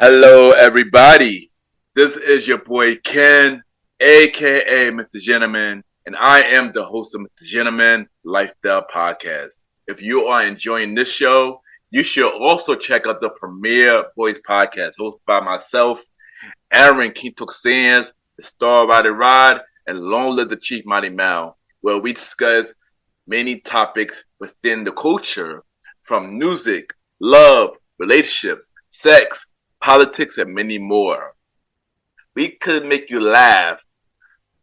Hello, everybody. This is your boy Ken, aka Mr. Gentleman, and I am the host of Mr. Gentleman Lifestyle Podcast. If you are enjoying this show, you should also check out the Premier Voice Podcast, hosted by myself, Aaron Kintok Sands, the Star Rider Rod, and Long Live the Chief Mighty Mal, where we discuss many topics within the culture, from music, love, relationships, sex, politics, and many more. We could make you laugh,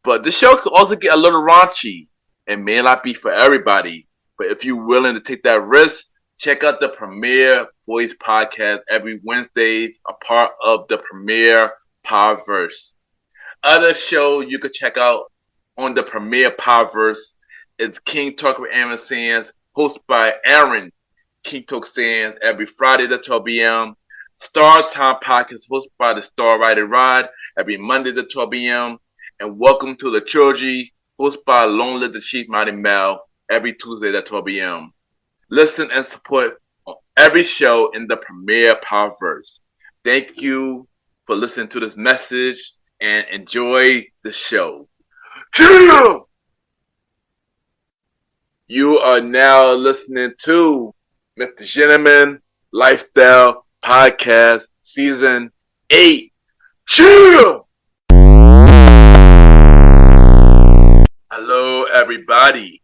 but the show could also get a little raunchy and may not be for everybody. But if you're willing to take that risk, check out the Premier Voice Podcast every Wednesday, a part of the Premier Powerverse. Other shows you could check out on the Premier Powerverse is King Talk with Aaron Sands, hosted by Aaron King Talk Sands every Friday at 12 p.m. Star Time Podcast hosted by the Star Rider Rod every Monday at 12 p.m. And Welcome to the Trilogy hosted by Long Live the Chief Mighty Mal every Tuesday at 12 p.m. Listen and support on every show in the Premier Powerverse. Thank you for listening to this message and enjoy the show. You are now listening to Mr. Gentleman Lifestyle Podcast Season 8. Chill! Hello, everybody.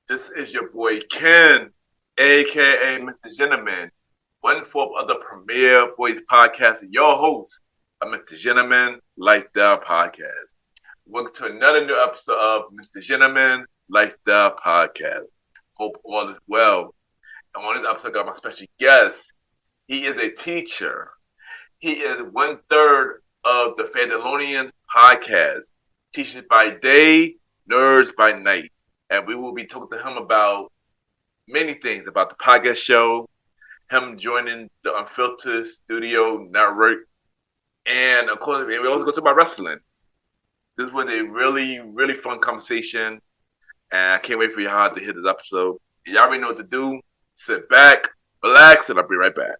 This is your boy Ken, aka Mr. Gentleman, one-fourth of the Premier Voice Podcast, and your host of Mr. Gentleman Lifestyle Podcast. Welcome to another new episode of Mr. Gentleman Lifestyle Podcast. Hope all is well. And on this episode, I got my special guest. He is a teacher. He is 1/3 of the Fandalorians podcast. Teaches by day, nerds by night. And we will be talking to him about many things, about the podcast show, him joining the Unfiltered Studio Network, and of course, we also go to about wrestling. This was a really, really fun conversation, and I can't wait for y'all to hear this episode. Y'all already know what to do. Sit back, relax, and I'll be right back.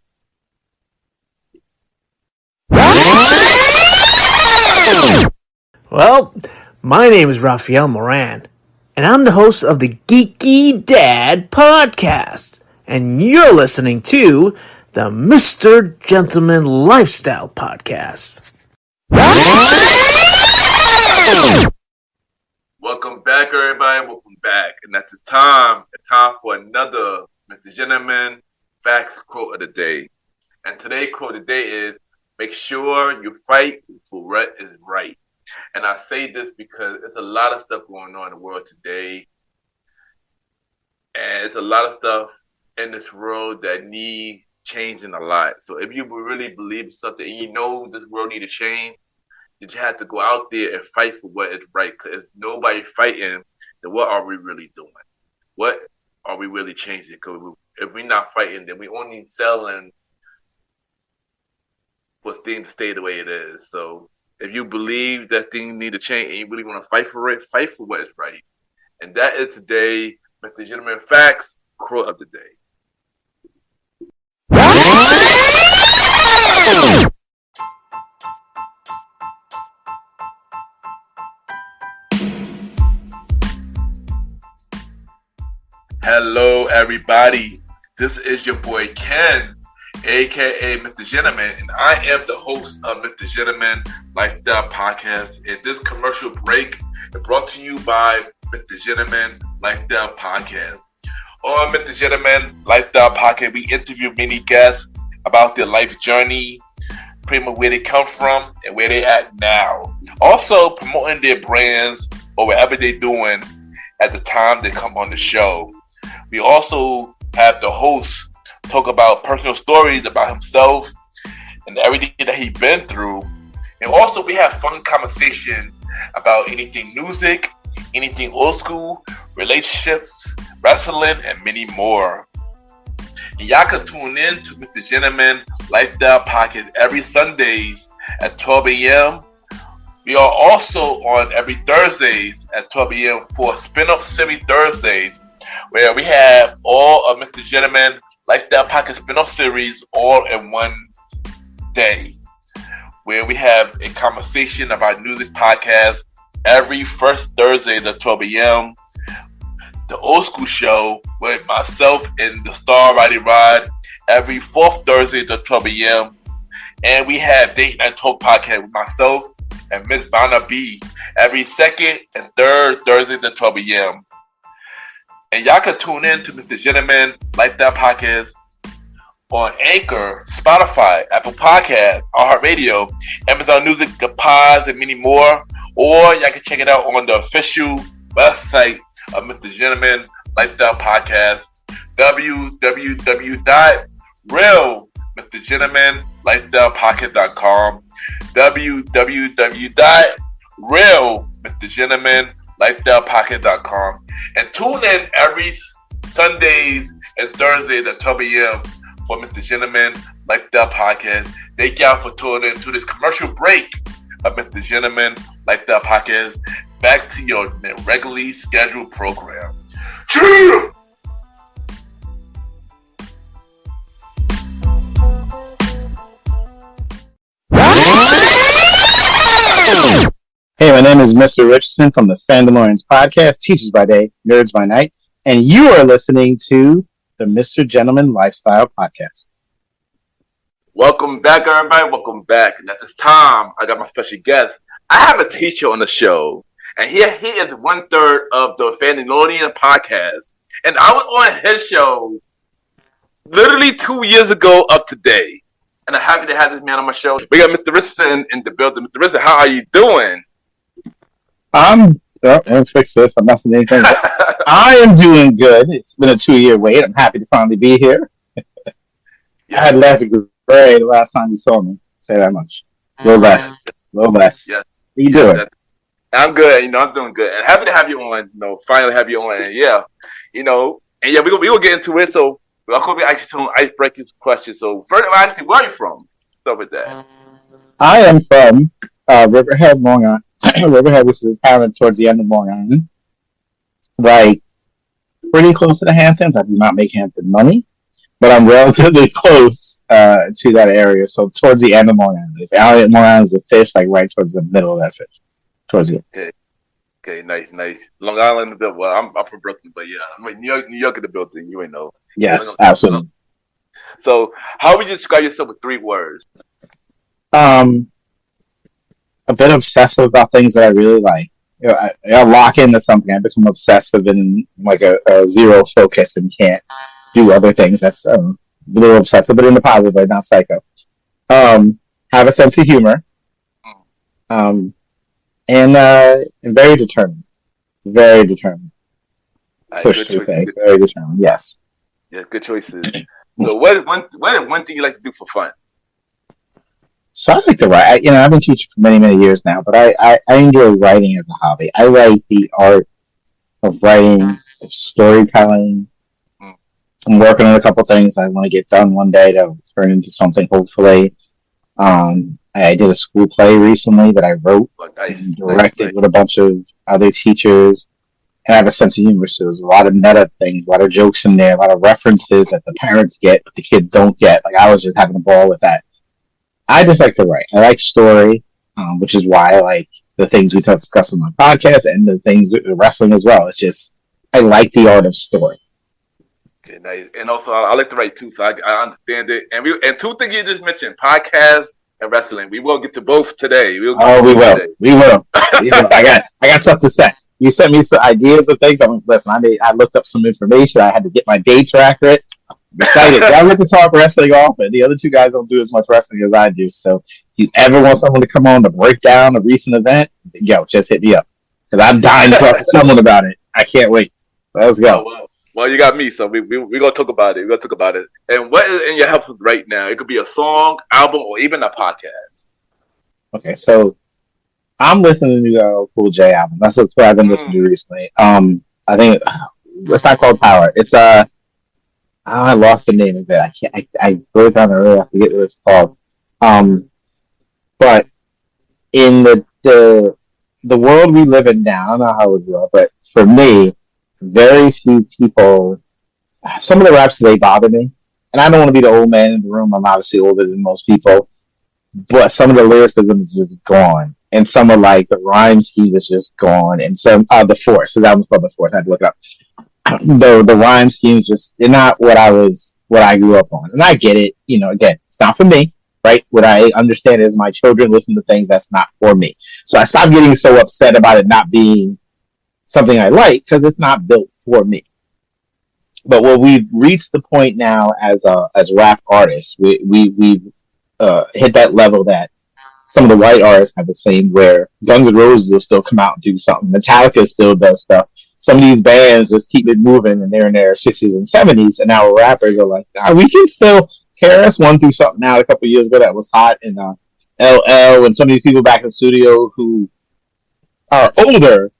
Well, my name is Rafael Moran, and I'm the host of the Geeky Dad Podcast, and you're listening to the Mr. Gentleman Lifestyle Podcast. Welcome back, everybody. Welcome back. And that's the time for another Mr. Gentleman Facts Quote of the Day. And today's quote of the day is, make sure you fight for what is right. And I say this because it's a lot of stuff going on in the world today. And it's a lot of stuff in this world that need changing a lot. So if you really believe in something and you know this world need to change, you just have to go out there and fight for what is right. Because if nobody fighting, then what are we really doing? What are we really changing? Because if we're not fighting, then we only selling for things to stay the way it is. So if you believe that things need to change and you really want to fight for it, fight for what is right. And that is today, Mr. Gentleman Facts Quote of the Day. Hello, everybody. This is your boy Ken, aka Mr. Gentleman, and I am the host of Mr. Gentleman Lifestyle Podcast. And this commercial break is brought to you by Mr. Gentleman Lifestyle Podcast. On Mr. Gentleman Lifestyle Podcast, we interview many guests about their life journey, pretty much where they come from and where they're at now. Also promoting their brands or whatever they're doing at the time they come on the show. We also have the host talk about personal stories about himself and everything that he's been through. And also we have fun conversation about anything music, anything old school, relationships, wrestling, and many more. And y'all can tune in to Mr. Gentleman Lifestyle Podcast every Sundays at 12 a.m. We are also on every Thursdays at 12 a.m. for Spin-Up Series Thursdays, where we have all of Mr. Gentleman Lifestyle Podcast spin-off series all in one day. where we have a conversation about music podcast every first Thursday at 12 a.m. The Old School Show with myself and the star Roddy Rod every fourth Thursday at 12 a.m. And we have Date Night Talk podcast with myself and Miss Vanna B every second and third Thursday at 12 a.m. And y'all can tune in to Mr. Gentleman Like That podcast on Anchor, Spotify, Apple Podcasts, iHeartRadio, Amazon Music, Pods, and many more. Or y'all can check it out on the official website of Mr. Gentleman Like That podcast, www.realmrgentlemanlikethatpodcast.com, www.realmrgentlemanlikethatpodcast.com, and tune in every Sundays and Thursdays at 12 a.m. for Mr. Gentleman Like That podcast. Thank y'all for tuning in to this commercial break of Mr. Gentleman Like That podcast. Back to your regularly scheduled program. Cheer! Hey, my name is Mr. Richardson from the Fandalorians podcast, Teachers by Day, Nerds by Night, and you are listening to the Mr. Gentleman Lifestyle Podcast. Welcome back, everybody. Welcome back. And at this time, I got my special guest. I have a teacher on the show, and he is 1/3 of the Fandalorians podcast. And I was on his show literally 2 years ago up to today. And I'm happy to have this man on my show. We got Mr. Richardson in the building. Mr. Richardson, how are you doing? Let's fix this. I'm messing anything up. I am doing good. It's been a 2-year wait. I'm happy to finally be here. Yeah. I had less grade the last time you saw me. Say that much. A little less. Yeah. How you doing? I'm good. I'm doing good. And happy to have you on. Finally have you on. And we're gonna get into it. So we're gonna be actually some icebreaking questions. So first, actually, where are you from? Start with that. I am from Riverhead, Long Island. Riverhead, which is a town towards the end of Long Island. Like, pretty close to the Hamptons. I do not make Hampton money, but I'm relatively close to that area. So towards the end of Long Island. If Long Island is a fish, like right towards the middle of that fish. Towards the end. Okay, nice. Long Island, well, I'm from Brooklyn, but yeah, I'm like New York in the building. You ain't know. Yes, absolutely. So, how would you describe yourself with 3 words? A bit obsessive about things that I really like. I lock into something. I become obsessive and like a zero focus and can't do other things. That's a little obsessive, but in a positive way, not psycho. Have a sense of humor. And very determined. Very determined. Push through things. Very determined. Yes. Yeah, good choices. So, what one thing you like to do for fun? So I like to write. I've been teaching for many, many years now, but I enjoy writing as a hobby. I like the art of writing, of storytelling. I'm working on a couple things I want to get done one day to turn into something, hopefully. I did a school play recently that I wrote and directed with a bunch of other teachers. And I have a sense of humor, so there's a lot of meta things, a lot of jokes in there, a lot of references that the parents get, but the kids don't get. Like, I was just having a ball with that. I just like to write. I like story, which is why I like the things we discuss on my podcast and the things with wrestling as well. It's just, I like the art of story. Okay, nice. And also, I like to write too, so I understand it. And 2 things you just mentioned, podcast and wrestling. We will get to both today. We will. We will. I got stuff to say. You sent me some ideas of things. I looked up some information. I had to get my dates accurate. Excited. I like to talk wrestling often. The other 2 guys don't do as much wrestling as I do. So if you ever want someone to come on to break down a recent event, just hit me up. Because I'm dying to talk to someone about it. I can't wait. Let's go. Well, you got me, so we're going to talk about it. We're going to talk about it. And what is in your head right now? It could be a song, album, or even a podcast. Okay, so I'm listening to the Cool J album. That's what I've been listening to recently. I think it's not called Power. It's I lost the name of it. I wrote it down earlier. I forget what it's called. But in the world we live in now, I don't know how it would go, but for me, very few people. Some of the raps today bother me, and I don't want to be the old man in the room. I'm obviously older than most people, but some of the lyricism is just gone, and some of like the rhyme scheme is just gone, and some the Force, because that was called the Force. I had to look it up. The rhyme schemes just they're not what I grew up on, and I get it. You know, again, it's not for me, right? What I understand is my children listen to things that's not for me, so I stopped getting so upset about it not being something I like because it's not built for me. But what we've reached the point now as rap artists, we've hit that level that some of the white artists have claimed where Guns N' Roses will still come out and do something. Metallica still does stuff. Some of these bands just keep it moving and they're in their 60s and 70s, and now rappers are like, nah, we can still. KRS-One threw something out a couple of years ago that was hot, and LL and some of these people back in the studio who are older.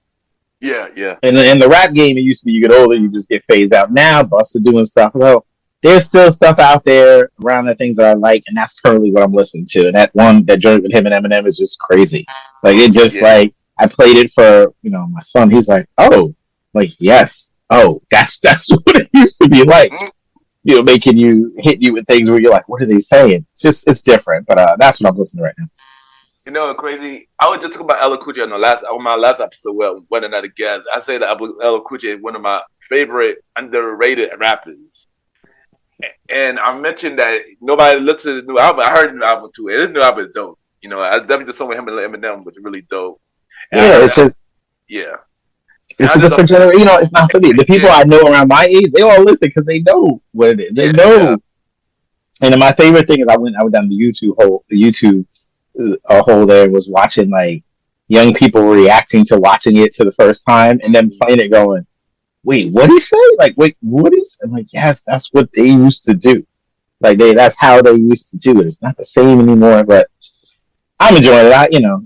Yeah, yeah. And in the rap game, it used to be you get older, you just get phased out. Now, Busta doing stuff. Well, there's still stuff out there around the things that I like, and that's currently what I'm listening to. And that joint with him and Eminem is just crazy. Like it just like I played it for my son. He's like, oh, like yes, oh, that's what it used to be like. Making you hit you with things where you're like, what are they saying? It's different, but that's what I'm listening to right now. You know, crazy. I was just talking about LL Cool J on my last episode. Well, one of the guests, I say that LL Cool J is one of my favorite underrated rappers. And I mentioned that nobody looks at his new album. I heard his new album too, and his new album is dope. You know, I definitely the song with him and Eminem was really dope. And it's a different generation. It's not for me. The people I know around my age, they all listen because they know what it is. They know. Yeah. And then my favorite thing is I went down the YouTube hole there was watching like young people reacting to watching it to the first time and then playing it going, wait, what'd he say? Like, wait, what is? I'm like, yes, that's what they used to do. Like that's how they used to do it. It's not the same anymore, but I'm enjoying it.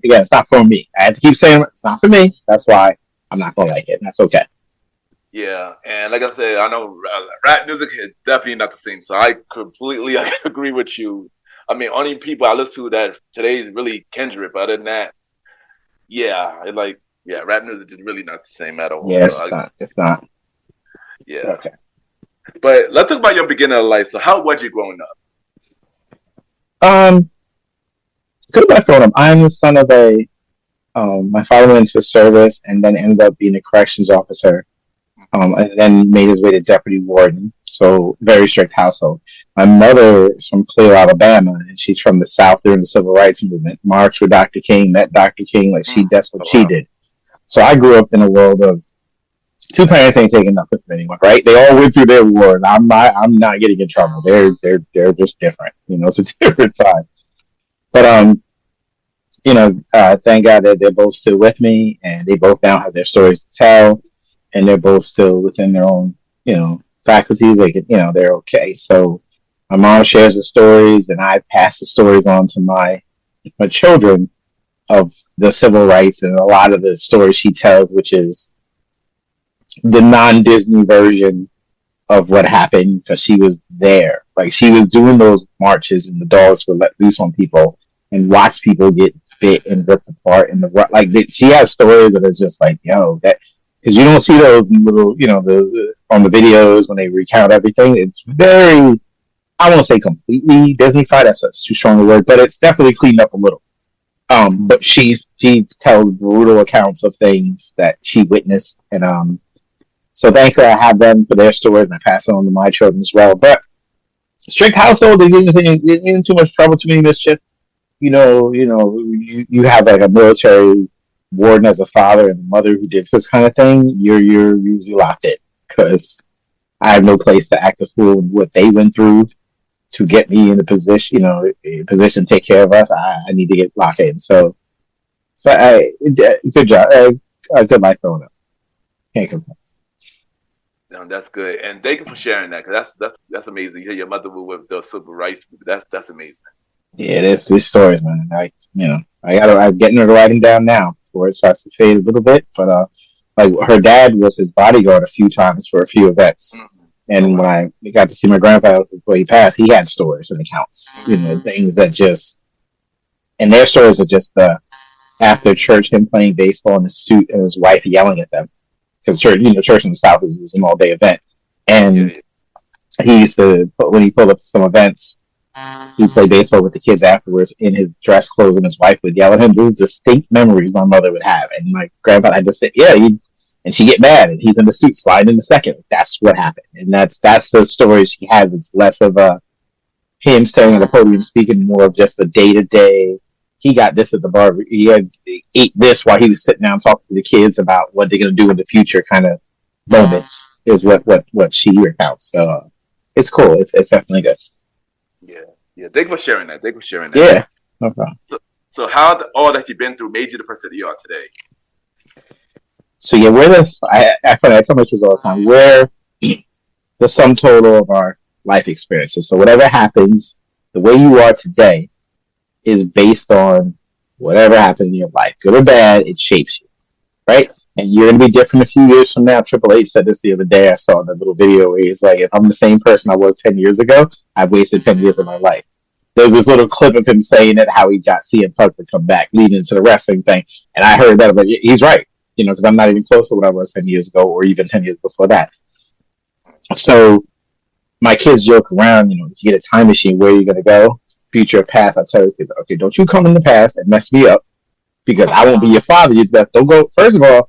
Again, it's not for me. I have to keep saying it's not for me. That's why I'm not gonna like it, and that's okay. Yeah, and like I said, I know rap music is definitely not the same. So I completely agree with you. I mean, only people I listen to that today is really Kendrick. But other than that, rap music is really not the same at all. Yeah, it's not. Yeah. Okay. But let's talk about your beginning of life. So how was you growing up? Good about growing up. I'm the son of my father went into service and then ended up being a corrections officer. And then made his way to deputy warden. So very strict household. My mother is from Clear, Alabama, and she's from the South during the Civil Rights Movement. Marched with Dr. King, met Dr. King, that's what she did. So I grew up in a world of two parents ain't taking nothing from anyone, right? They all went through their war, and I'm not getting in trouble. They're just different, it's a different time. But thank God that they're both still with me, and they both now have their stories to tell. And they're both still within their own, faculties. They can, they're okay. So my mom shares the stories, and I pass the stories on to my children of the civil rights and a lot of the stories she tells, which is the non-Disney version of what happened because she was there. Like she was doing those marches and the dogs were let loose on people and watched people get bit and ripped apart. And she has stories that are just like, that. Because you don't see those little, on the videos when they recount everything. It's very, I won't say completely Disney-fied, that's too strong a word, but it's definitely cleaned up a little. But she tells brutal accounts of things that she witnessed. And so thankfully I have them for their stories and I pass it on to my children as well. But strict household, they didn't get in too much trouble, too many mischief. You have like a military warden as a father and a mother who did this kind of thing, you're usually locked in because I have no place to act a fool in what they went through to get me in the position, to take care of us. I need to get locked in. So good job, a good life growing up. Can't complain. No, that's good, and thank you for sharing that because that's amazing. You hear your mother with the civil rights. That's amazing. Yeah, these stories, man. I'm getting her to write them down now before it starts to fade a little bit. But like her dad was his bodyguard a few times for a few events. Mm-hmm. And when I got to see my grandpa before he passed, he had stories and accounts, things that just, and their stories are just after church, him playing baseball in his suit and his wife yelling at them because church in the South is an all day event. And he used to, when he pulled up to some events, He played baseball with the kids afterwards in his dress clothes, and his wife would yell at him. These are distinct memories my mother would have. And my grandpa, I just said, yeah, and she get mad, and he's in the suit sliding in the second. That's what happened, and that's the story she has. It's less of a him standing at the podium speaking, more of just the day to day. He got this at the bar. He ate this while he was sitting down talking to the kids about what they're going to do in the future. Kind of moments is what she recounts. So it's cool. It's definitely good. Yeah. Thank you for sharing that. Yeah, no problem. So how all that you've been through made you the person that you are today? So yeah, I tell my kids all the time, we're the sum total of our life experiences. So whatever happens, the way you are today is based on whatever happened in your life, good or bad. It shapes you, right? And you're going to be different a few years from now. Triple H said this the other day. I saw the little video where he's like, if I'm the same person I was 10 years ago, I've wasted 10 years of my life. There's this little clip of him saying it, how he got CM Punk to come back, leading into the wrestling thing. And I heard that, but he's right, because I'm not even close to what I was 10 years ago or even 10 years before that. So my kids joke around, if you get a time machine, where are you going to go? Future or past? I tell these kids, okay, don't you come in the past and mess me up, because I won't be your father. Don't go. First of all,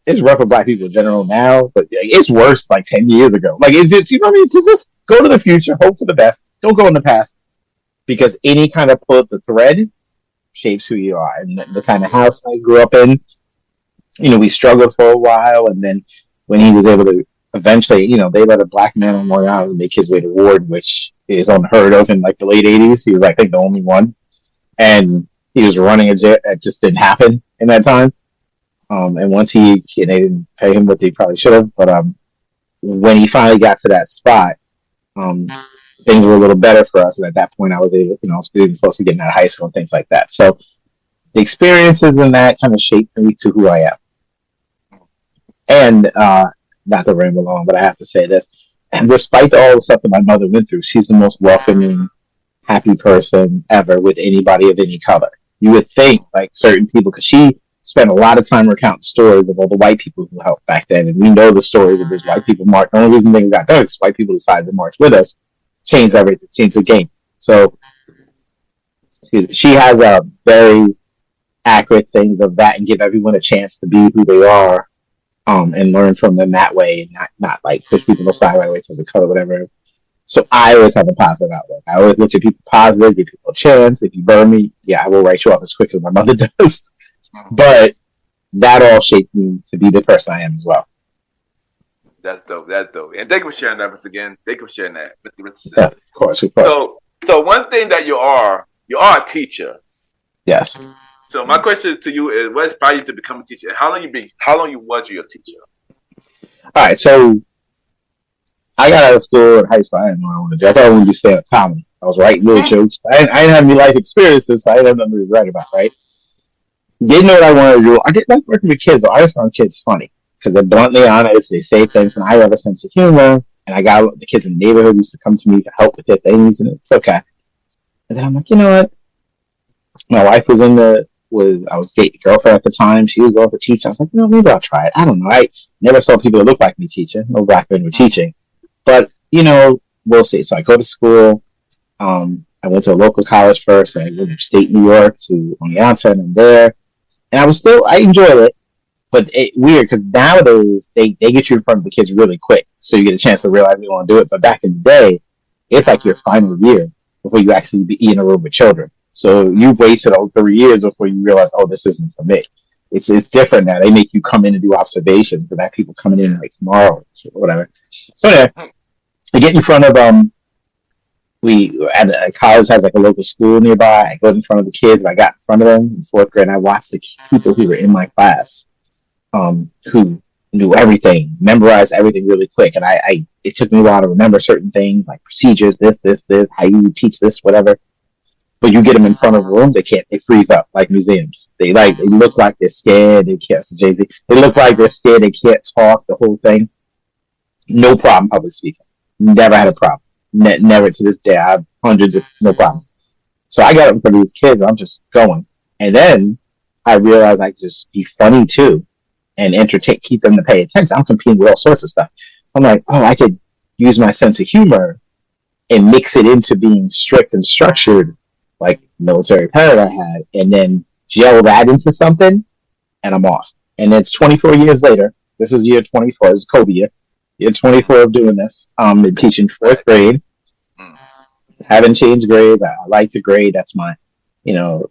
it's rough for black people in general now, but it's worse like 10 years ago. Like, it's just, So just go to the future, hope for the best. Don't go in the past, because any kind of pull at the thread shapes who you are. And the kind of house I grew up in, we struggled for a while, and then when he was able to eventually, they let a black man on Long Island make his way to Ward, which is unheard of in like the late 80s. He was like, I think, the only one. And he was running a jet. That just didn't happen in that time. And once they didn't pay him what they probably should have. But when he finally got to that spot, things were a little better for us. And at that point, I was able, I was really supposed to get out of high school and things like that. So the experiences in that kind of shaped me to who I am. And not to ramble on, but I have to say this. And despite all the stuff that my mother went through, she's the most welcoming, happy person ever with anybody of any color. You would think, like, certain people, because she spent a lot of time recounting stories of all the white people who helped back then. And we know the stories of those white people march. The only reason they got done is white people decided to march with us, changed everything, changed the game. So she has a very accurate things of that and give everyone a chance to be who they are. And learn from them that way, and not like push people aside right away because of color, whatever. So I always have a positive outlook. I always look at people positive, give people a chance. If you burn me, I will write you off as quick as my mother does. But that all shaped me to be the person I am as well. That's dope. And thank you for sharing that once again. Thank you for sharing that. Yeah, of course. So one thing that you are a teacher. Yes. So my question to you is, what inspired you to become a teacher? And how long was you a teacher? All right, so I got out of school in high school. I didn't know what I wanted to do. I thought I wanted to be stand-up comedy. I was writing little jokes. I didn't have any life experiences, so I didn't have nothing to write about, right? Didn't know what I wanted to do. I didn't like working with kids, though. I just found kids funny because they're bluntly honest. They say things, and I have a sense of humor. And I got the kids in the neighborhood used to come to me to help with their things, and it's okay. And then I'm like, you know what? My wife was I was dating a girlfriend at the time. She was going for teaching. I was like, maybe I'll try it. I don't know. I never saw people that look like me teaching. No black men were teaching. But, we'll see. So I go to school. I went to a local college first. I went to upstate New York to Oneonta, and I'm there. And I enjoyed it. But it's weird because nowadays they get you in front of the kids really quick. So you get a chance to realize you want to do it. But back in the day, it's like your final year before you actually be in a room with children. So you've wasted all 3 years before you realize, this isn't for me. It's different now. They make you come in and do observations, but that people coming in like tomorrow or whatever. So anyway, I get in front of college has like a local school nearby. I go in front of the kids, and I got in front of them in fourth grade. And I watched the people who were in my class, who knew everything, memorized everything really quick, and it took me a while to remember certain things like procedures, this, how you teach this, whatever. But you get them in front of a room, they freeze up like museums. They look like they're scared. They can't, Jay-Z. They look like they're scared. They can't talk, the whole thing. No problem public speaking. Never had a problem. Never to this day. I have hundreds of, no problem. So I got up in front of these kids, and I'm just going. And then I realized I could just be funny too and keep them to pay attention. I'm competing with all sorts of stuff. I'm like, I could use my sense of humor and mix it into being strict and structured, like military parrot I had, and then gel that into something, and I'm off. And it's 24 years later. This is year 24. This is Kobe year 24 of doing this. Been teaching fourth grade. Haven't changed grades. I like the grade. That's my,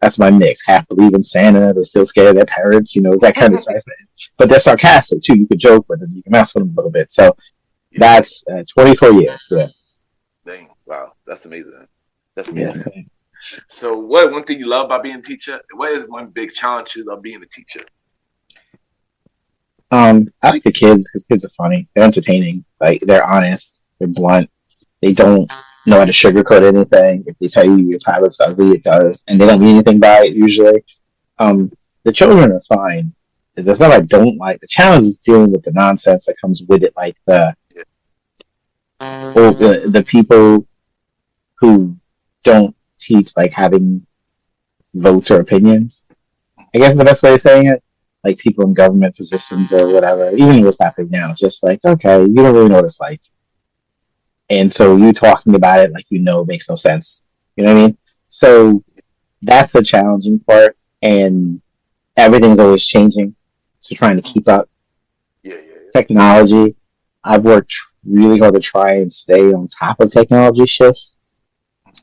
that's my mix. Half believe in Santa. They're still scared of their parents. It's that kind of stuff. But they're sarcastic too. You could joke with them. You can mess with them a little bit. So that's 24 years. Yeah. Dang. Wow. That's amazing. That's amazing. Yeah. So what one thing you love about being a teacher? What is one big challenge of being a teacher? I like the kids because kids are funny. They're entertaining. Like, they're honest. They're blunt. They don't know how to sugarcoat anything. If they tell you your pilot's ugly, it does. And they don't mean anything by it usually. The children are fine. The stuff I don't like, the challenge is dealing with the nonsense that comes with it, like the people who don't teach, like, having votes or opinions. I guess the best way of saying it, like people in government positions or whatever, even what's happening now, just like, okay, you don't really know what it's like. And so you talking about it like makes no sense. You know what I mean? So that's the challenging part, and everything's always changing. So trying to keep up. Yeah. Technology. I've worked really hard to try and stay on top of technology shifts.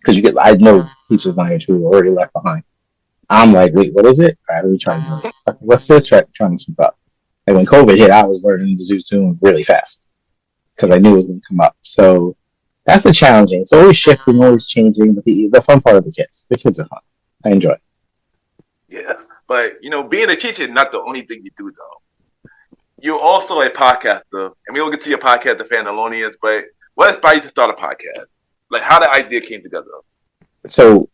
Because I know teachers my age who are already left behind. I'm like, wait, what is it? All right, let me try to do it. What's this? Trying to keep up. Like when COVID hit, I was learning to Zoom really fast because I knew it was going to come up. So that's the challenging. It's always shifting, always changing. But the fun part of the kids are fun. I enjoy it. Yeah, but being a teacher is not the only thing you do, though. You're also a podcaster, and we'll get to your podcast, the Fandalorians. But what inspired you to start a podcast? Like, how the idea came together? So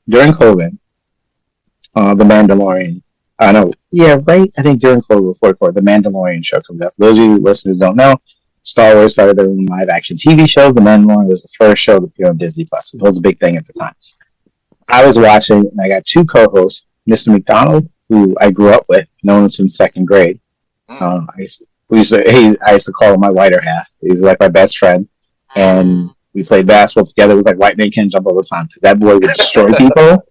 during COVID. The Mandalorian. I think during COVID before the Mandalorian show comes out. For those of you listeners who don't know, Star Wars started their own live action TV show. The Mandalorian was the first show to appear on Disney Plus. It was a big thing at the time. I was watching, and I got two co-hosts, Mr. McDonald, who I grew up with, known him since second grade. I used to call him my whiter half. He's like my best friend, and we played basketball together. It was like white man can't jump all the time because that boy would destroy people.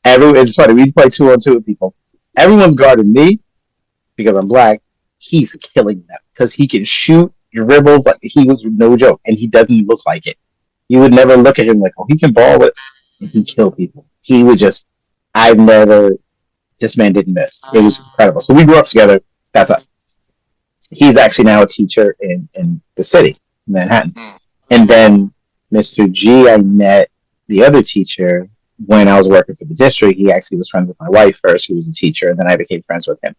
It's funny. We'd play 2-on-2 with people. Everyone's guarding me because I'm black. He's killing them because he can shoot, dribble, like he was no joke, and he doesn't look like it. You would never look at him like, oh, he can ball it, and he kill people. He would just. This man didn't miss. It was incredible. So we grew up together. That's us. He's actually now a teacher in the city, Manhattan. And then Mr. G, I met the other teacher. When I was working for the district, he actually was friends with my wife first, who was a teacher, and then I became friends with him.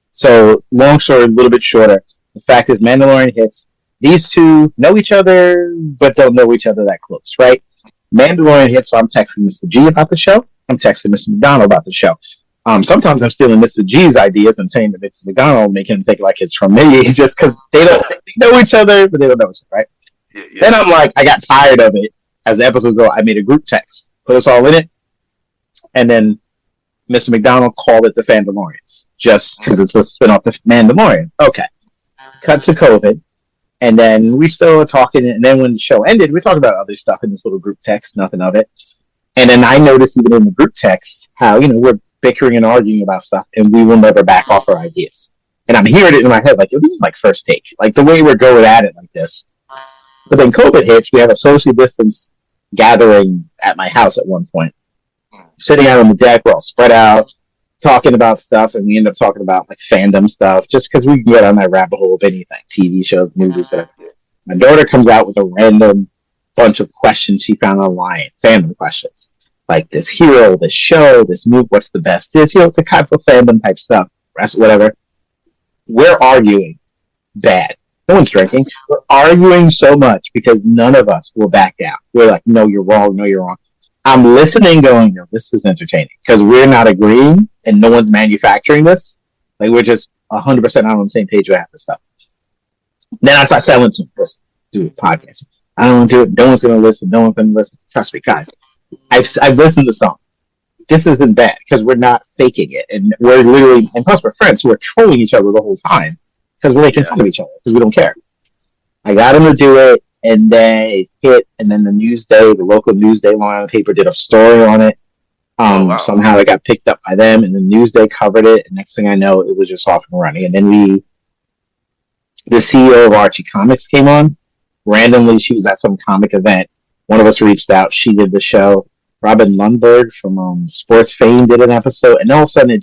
So, long story, a little bit shorter. The fact is, Mandalorian hits. These two know each other, but don't know each other that close, right? Mandalorian hits, so I'm texting Mr. G about the show. I'm texting Mr. McDonald about the show. Sometimes I'm stealing Mr. G's ideas and saying to Mr. McDonald, making him think like it's from me, just because they know each other, but they don't know each other, right? Yeah. Then I'm like, I got tired of it. As the episodes go, I made a group text. Put us all in it, and then Mr. McDonald called it the Fandalorians, just because it's a spin-off the Mandalorian. Okay. Cut to COVID, and then we still were talking, and then when the show ended, we talked about other stuff in this little group text, nothing of it. And then I noticed even in the group text how, we're bickering and arguing about stuff, and we will never back off our ideas. And I'm hearing it in my head, like, this is like first take. Like, the way we're going at it like this. But then COVID hits, we have a social distance gathering at my house at one point. Sitting out on the deck, we're all spread out, talking about stuff, and we end up talking about like fandom stuff, just because we can get on that rabbit hole of anything, TV shows, movies, whatever. My daughter comes out with a random bunch of questions she found online, fandom questions, like this hero, this show, this movie, what's the best, the type of fandom type stuff, whatever. We're arguing bad. No one's drinking. We're arguing so much because none of us will back down. We're like, no, you're wrong. No, you're wrong. I'm listening going, no, this is entertaining because we're not agreeing and no one's manufacturing this. Like, we're just 100% on the same page with half the stuff. Then I start telling them, let's do a podcast. I don't want to do it. No one's going to listen. No one's going to listen. Trust me, guys. I've listened to some. This isn't bad because we're not faking it. And we're literally, and plus we're friends, so we're trolling each other the whole time because we're making fun of each other because we don't care. I got him to do it, and then it hit, and then the local Newsday Long Island paper did a story on it. Somehow it got picked up by them, and the Newsday covered it. And next thing I know, it was just off and running. And then the CEO of Archie Comics came on. Randomly, she was at some comic event. One of us reached out. She did the show. Robin Lundberg from Sports Fame did an episode, and all of a sudden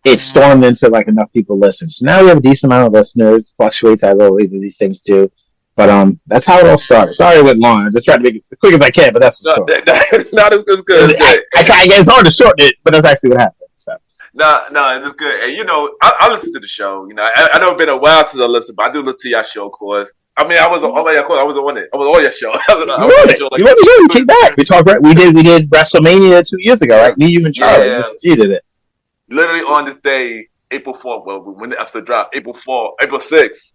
it stormed into like enough people listen. So now we have a decent amount of listeners. It fluctuates as always, as these things do. But that's how it all started. Sorry it went long. I just tried to make it as quick as I can, but that's the story. It's not as good. I try. It's hard to shorten it, but that's actually what happened. So. No, it's good. And I listen to the show. I know it's been a while since I listened, but I do listen to your show, of course. I mean, I was on your show. You on the show. You came back. We talked. We did WrestleMania 2 years ago, right? Me, you, and Charlie. Yeah. Mr. G did it. Literally on this day, April 4th. Well, when the episode dropped, April 6th.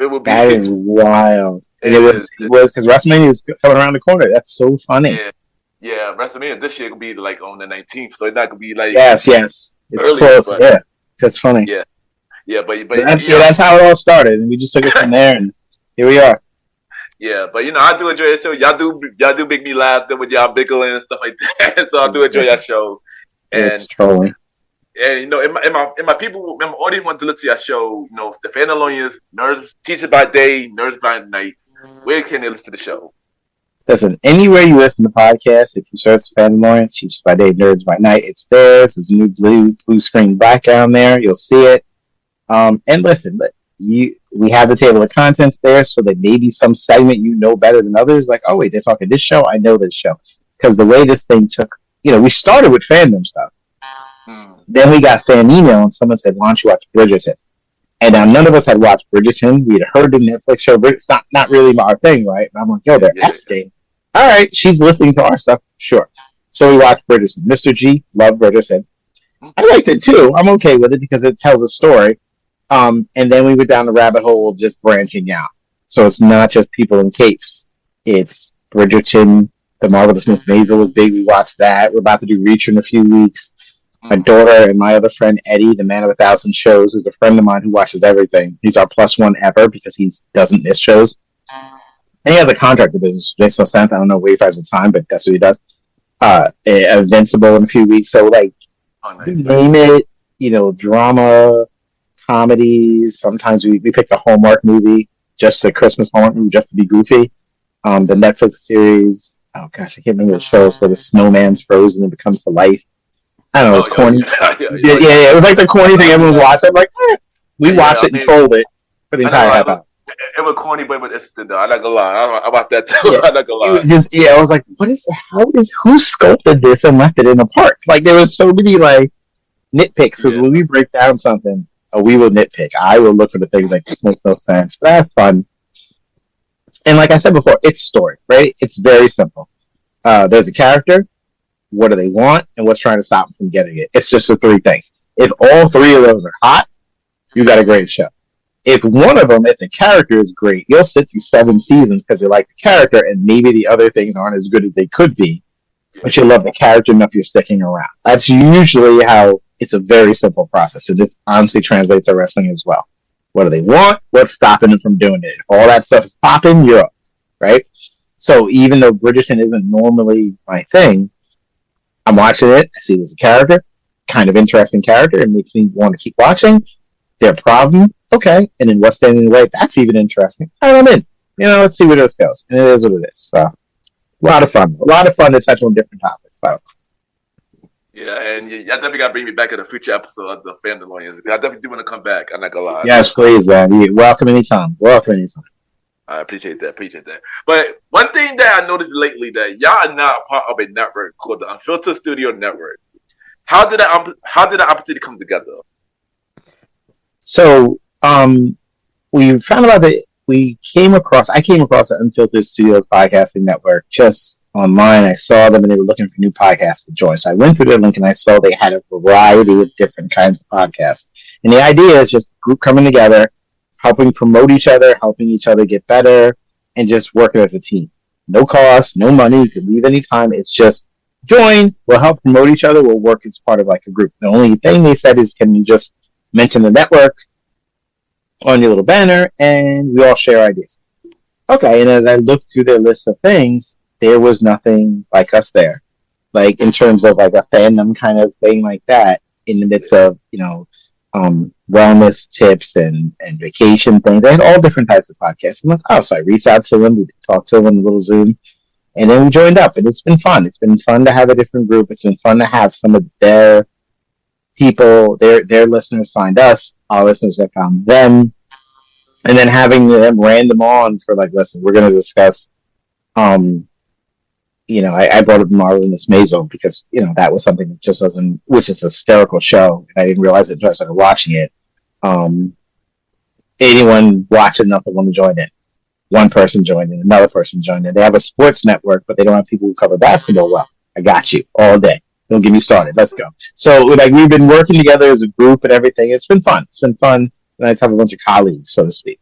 It will be. That is wild. And it was because WrestleMania is coming around the corner. That's so funny. Yeah. WrestleMania this year will be like on the 19th, so it's not gonna be like yes. It's early, close. But, yeah, that's funny. Yeah, but that's how it all started, and we just took it from there, and here we are. Yeah, but I do enjoy your show. Y'all do make me laugh with y'all bickering and stuff like that. So I do enjoy your show. And it's trolling. And in my audience want to listen to your show. The Fandalorians, Nerds Teachers by Day, Nerds by Night. Where can they listen to the show? Listen, anywhere you listen to podcasts, if you search Fandalorians, Teachers by Day, Nerds by Night, it's there. There's a new blue screen background there. You'll see it. And listen, we have the table of contents there, so that maybe some segment better than others. Like, oh wait, they're talking this show. I know this show because the way this thing took. We started with fandom stuff. Then we got fan email, and someone said, "Why don't you watch Bridgerton?" And now none of us had watched Bridgerton. We had heard the Netflix show, but it's not really our thing, right? And I'm like, yo, they're X-Day. All right, she's listening to our stuff. Sure. So we watched Bridgerton. Mr. G loved Bridgerton. I liked it too. I'm okay with it because it tells a story. And then we went down the rabbit hole of just branching out. So it's not just people in capes. It's Bridgerton. The Marvelous Miss Maisel was big. We watched that. We're about to do Reacher in a few weeks. My daughter and my other friend, Eddie, the man of 1,000 shows, who's a friend of mine who watches everything. He's our +1 ever because he doesn't miss shows. And he has a contract with business. It makes no sense. I don't know where he finds the time, but that's what he does. Invincible in a few weeks. So, name it, drama, comedies. Sometimes we picked a Hallmark movie, just a Christmas Hallmark movie, just to be goofy. The Netflix series. Oh, gosh, I can't remember the shows where the snowman's frozen and becomes to life. I don't know, it was corny. Yeah, it was like the corny thing everyone was watching. I'm like, we watched it and trolled it for the entire half hour. It was corny, but it's though. I'm not gonna lie. I'm about that too. I'm not gonna lie. I was like, what is that? Who sculpted this and left it in a park? Like, there was so many nitpicks because when we break down something, we will nitpick. I will look for the things like this makes no sense, but I have fun. And like I said before, it's story, right? It's very simple. There's a character. What do they want, and what's trying to stop them from getting it? It's just the three things. If all three of those are hot, you got a great show. If one of them, if the character is great, you'll sit through 7 seasons because you like the character, and maybe the other things aren't as good as they could be, but you love the character enough you're sticking around. That's usually how it's a very simple process, and this honestly translates to wrestling as well. What do they want? What's stopping them from doing it? If all that stuff is popping, you're up, right? So even though Bridgerton isn't normally my thing, I'm watching it. I see there's a character, kind of interesting character. It makes me want to keep watching. Their problem, okay. And then what's standing in the way? That's even interesting. All right, I'm in. Let's see where this goes. And it is what it is. So, a lot of fun. A lot of fun to touch on different topics. So. Yeah, and you definitely got to bring me back in a future episode of the Fandalorians. I definitely do want to come back. I'm not going to lie. Yes, please, man. You're welcome anytime. I appreciate that. But one thing that I noticed lately that y'all are not a part of a network called the Unfiltered Studio Network. How did that opportunity come together? So, we found out that I came across the Unfiltered Studios podcasting network just online. I saw them and they were looking for new podcasts to join. So I went through their link and I saw they had a variety of different kinds of podcasts. And the idea is just a group coming together, helping promote each other, helping each other get better, and just working as a team. No cost, no money. You can leave anytime. It's just join. We'll help promote each other. We'll work as part of a group. The only thing they said is, can you just mention the network on your little banner, and we all share ideas. Okay, and as I looked through their list of things, there was nothing like us there. Like in terms of like a fandom kind of thing like that, in the midst of, wellness tips and vacation things. They had all different types of podcasts. I'm like, oh, so I reached out to them, we talked to them on a little Zoom, and then we joined up, and it's been fun. It's been fun to have a different group. It's been fun to have some of their people, their listeners find us, our listeners have found them, and then having them random on for like, listen, we're going to discuss. I brought up Marvel and Miss Maisel because that was something that just wasn't, which is a hysterical show, and I didn't realize it until I started watching it. Anyone watch enough of them to join in. One person joined in, another person joined in. They have a sports network, but they don't have people who cover basketball well. I got you all day. Don't get me started. Let's go. So, like, we've been working together as a group and everything. It's been fun. It's been fun. And I have a bunch of colleagues, so to speak.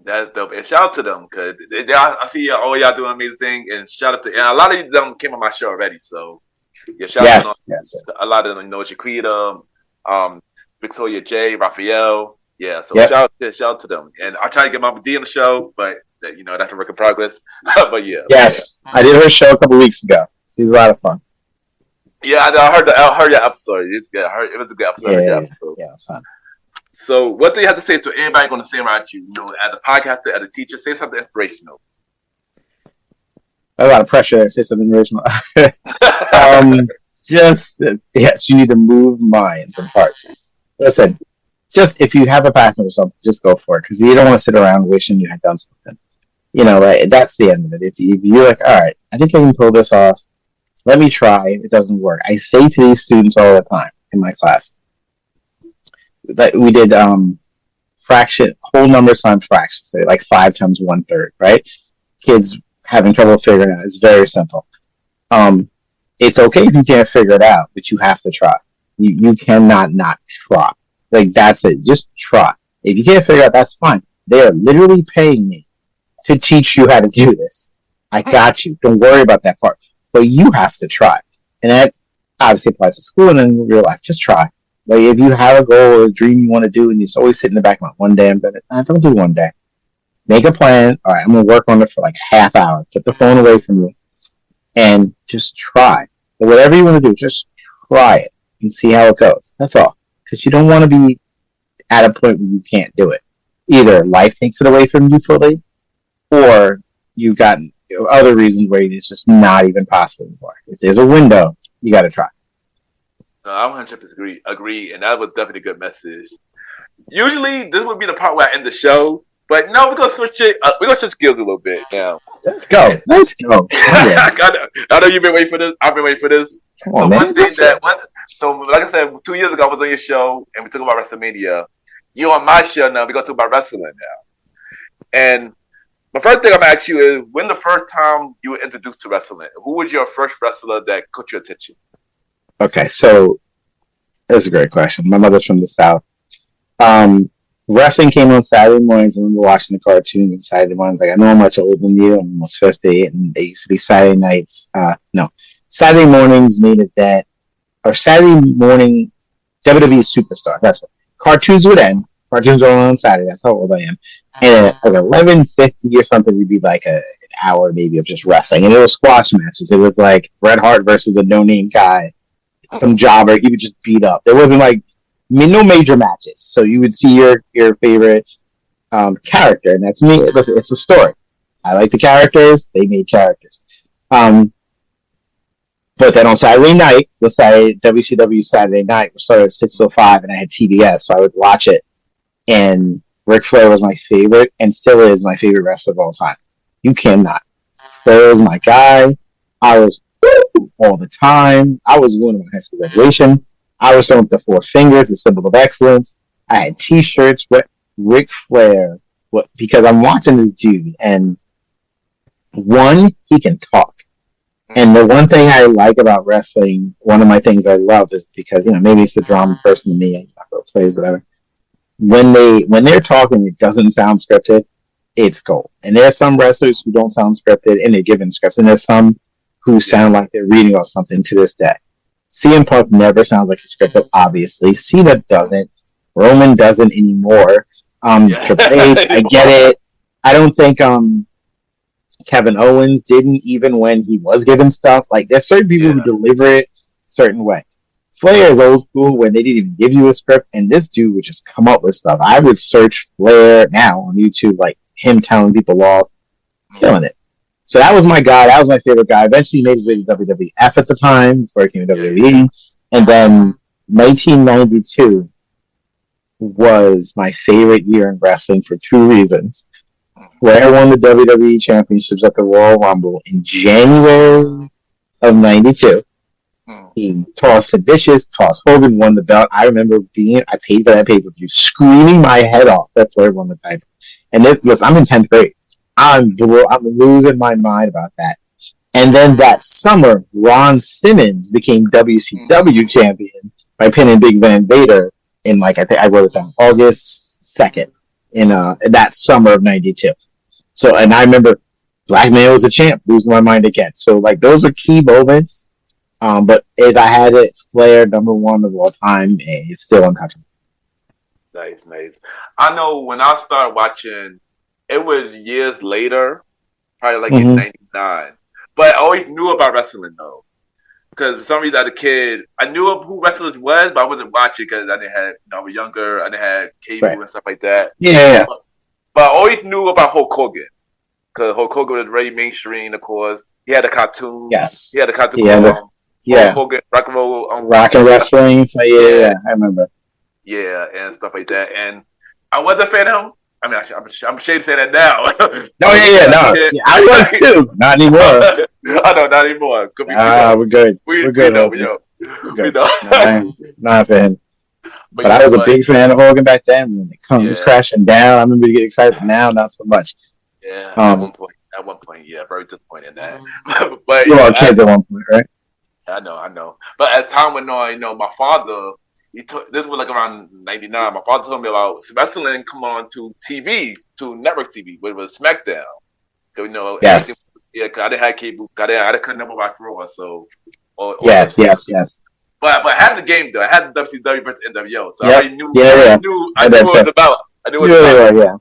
That's dope. And shout out to them because I see all y'all doing amazing thing. And shout out to, and a lot of them came on my show already. So yeah, shout out to them. Yes. A lot of them, Chiquita, Victoria J, Raphael. Yeah, so shout out to them. And I'll try to get Mama D on the show, but that's a work in progress. But yeah. Yes, I did her show a couple weeks ago. She's a lot of fun. Yeah, I heard your episode. It's good. It was a good episode. Yeah, it was fun. So, what do you have to say to anybody going to say around you? As a podcaster, as a teacher, say something inspirational. A lot of pressure to say something inspirational. Yes, you need to move minds and hearts. Listen, just if you have a passion for something, just go for it because you don't want to sit around wishing you had done something. That's the end of it. If you're like, all right, I think I can pull this off. Let me try. If it doesn't work, I say to these students all the time in my class that we did fraction, whole numbers times fractions, like 5 times 1/3, right? Kids having trouble figuring it out. It's very simple. It's okay if you can't figure it out, but you have to try. You cannot not try. Like, that's it. Just try. If you can't figure it out, that's fine. They are literally paying me to teach you how to do this. I got you. Don't worry about that part. But you have to try. And that obviously applies to school and in real life. Just try. Like, if you have a goal or a dream you want to do and it's always sitting in the back of my mind, one day I'm going to, don't do one day. Make a plan. All right, I'm going to work on it for like a half hour. Put the phone away from you and just try. But whatever you want to do, just try it and see how it goes. That's all. Because you don't want to be at a point where you can't do it. Either life takes it away from you fully, or you've got other reasons where it's just not even possible anymore. If there's a window, you got to try. I 100% agree, and that was definitely a good message. Usually, this would be the part where I end the show, but no, we're gonna switch it. We're gonna switch gears a little bit now. Let's go. I know you've been waiting for this. I've been waiting for this. On, like I said, 2 years ago I was on your show, and we talked about WrestleMania. You're on my show now. We're gonna talk about wrestling now. And my first thing I'm gonna ask you is, when the first time you were introduced to wrestling? Who was your first wrestler that caught your attention? Okay, so that's a great question. My mother's from the South. Wrestling came on Saturday mornings. I remember watching the cartoons on Saturday mornings. Like, I know I'm much older than you. I'm almost 50, and they used to be Saturday nights. Saturday mornings main event, or Saturday morning WWE Superstar. That's what cartoons would end. Cartoons were on Saturday. That's how old I am. And at like 11:50 or something, it'd be like an hour maybe of just wrestling, and it was squash matches. It was like Bret Hart versus a no-name guy. Some jobber, he would just beat up. There wasn't no major matches. So you would see your favorite character, and that's me. Listen, it's a story. I like the characters. They made characters. But then on Saturday night, WCW Saturday night was started at 6:05, and I had TBS, so I would watch it. And Ric Flair was my favorite, and still is my favorite wrestler of all time. You cannot. Flair was my guy. I was all the time. I was winning my high school graduation. I was showing up the 4 fingers, the symbol of excellence. I had T-shirts with Ric Flair. Because I'm watching this dude, and one, he can talk. And the one thing I like about wrestling, one of my things I love is because, maybe it's the drama person to me, plays, whatever. When they're talking, it doesn't sound scripted. It's gold. And there are some wrestlers who don't sound scripted, and they're given scripts. And there's some who sound like they're reading off something to this day. CM Punk never sounds like a script, obviously. Cena doesn't. Roman doesn't anymore. Triple H, I get it. I don't think Kevin Owens didn't, even when he was given stuff. Like, there's certain people who deliver it a certain way. Flair is old school when they didn't even give you a script, and this dude would just come up with stuff. I would search Flair now on YouTube, like him telling people off, killing it. So that was my guy. That was my favorite guy. Eventually, he made his way to WWF at the time before he came to WWE, and then 1992 was my favorite year in wrestling for two reasons. Flair won the WWE Championships at the Royal Rumble in January of '92. He tossed Sid Vicious, tossed Hogan, won the belt. I remember I paid for that pay-per-view, screaming my head off that Flair won the title. And listen, I'm in 10th grade. I'm losing my mind about that. And then that summer, Ron Simmons became WCW champion by pinning Big Van Vader in, like, I think I wrote it down, August 2nd in that summer of '92. So, and I remember Black Man was a champ, losing my mind again. So, like, those were key moments. But if I had it, Flair, #1 of all time, is still untouchable. Nice. I know when I started watching, it was years later, probably like in '99. But I always knew about wrestling, though. Because for some reason, as a kid, I knew who wrestlers was, but I wasn't watching because I didn't have, I was younger, I didn't have cable and stuff like that. Yeah. But I always knew about Hulk Hogan. Because Hulk Hogan was very mainstream, of course. He had a cartoon. Yes. He had a cartoon. Hogan, rock and roll. Rock and wrestling. So yeah, I remember. Yeah, and stuff like that. And I was a fan of him. I mean, I'm ashamed to say that now. No. I was too. Not anymore. I know, not anymore. We're good. We're good. We know. Not a fan. But I was a big fan of Hogan back then. When it comes crashing down, I remember to get excited. Now, not so much. Yeah, at one point, yeah, very disappointed in that. But you were kids at one point, right? I know. But as time went on, my father, this was like around '99. My father told me about wrestling come on to TV, to network TV, but it was SmackDown. Yes. Yeah, because I didn't have cable. I couldn't never watch Raw, so. Yes. But I had the game though. I had the WCW versus NWO, so I knew. I knew what it was about. I knew what it was about. Yeah.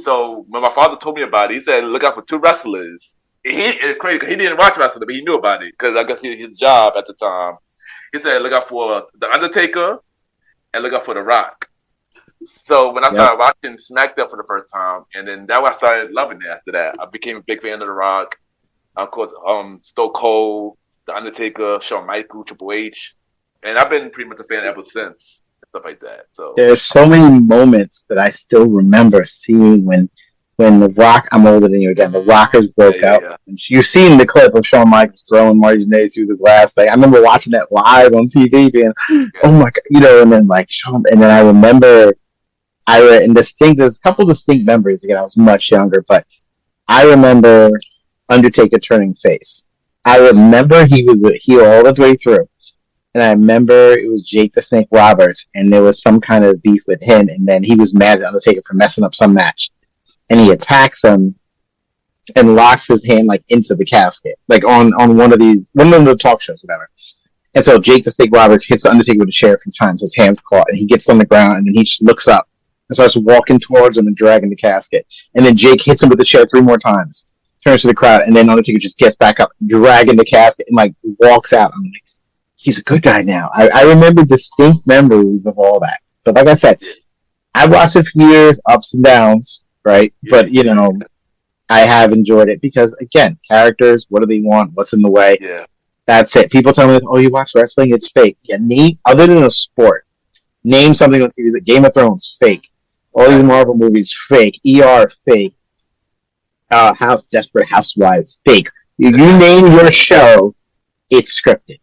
So when my father told me about it, he said, "Look out for two wrestlers." It's crazy because he didn't watch wrestling, but he knew about it because I guess his job at the time. He said, "Look out for the Undertaker and look out for the Rock." So when I started watching SmackDown for the first time, and then that I started loving it. After that, I became a big fan of the Rock. Of course, Stone Cold, the Undertaker, Shawn Michaels, Triple H, and I've been pretty much a fan ever since. Stuff like that. So there's so many moments that I still remember seeing when the Rock, I'm older than you again, the Rockers broke out. Yeah. You've seen the clip of Shawn Michaels throwing Marty Jannetty through the glass. Like, I remember watching that live on TV, being, oh my God, and then like Shawn, and then I remember, there's a couple distinct memories. Again, I was much younger, but I remember Undertaker turning face. I remember he was a heel all the way through. And I remember it was Jake the Snake Roberts, and there was some kind of beef with him, and then he was mad at Undertaker for messing up some match. And he attacks him and locks his hand like into the casket, like on one of the talk shows, whatever. And so Jake the Snake Roberts hits the Undertaker with a chair a few times, his hands caught, and he gets on the ground, and then he just looks up and starts walking towards him and dragging the casket. And then Jake hits him with the chair 3 more times, turns to the crowd, and then Undertaker just gets back up, dragging the casket, and like walks out. I'm like, he's a good guy now. I remember distinct memories of all that. But like I said, I watched it for years, ups and downs, right? But, I have enjoyed it because, again, characters, what do they want? What's in the way? Yeah. That's it. People tell me, oh, you watch wrestling? It's fake. Yeah, other than a sport, name something on TV. Game of Thrones, fake. All these Marvel movies, fake. ER, fake. Desperate Housewives, fake. You name your show, it's scripted.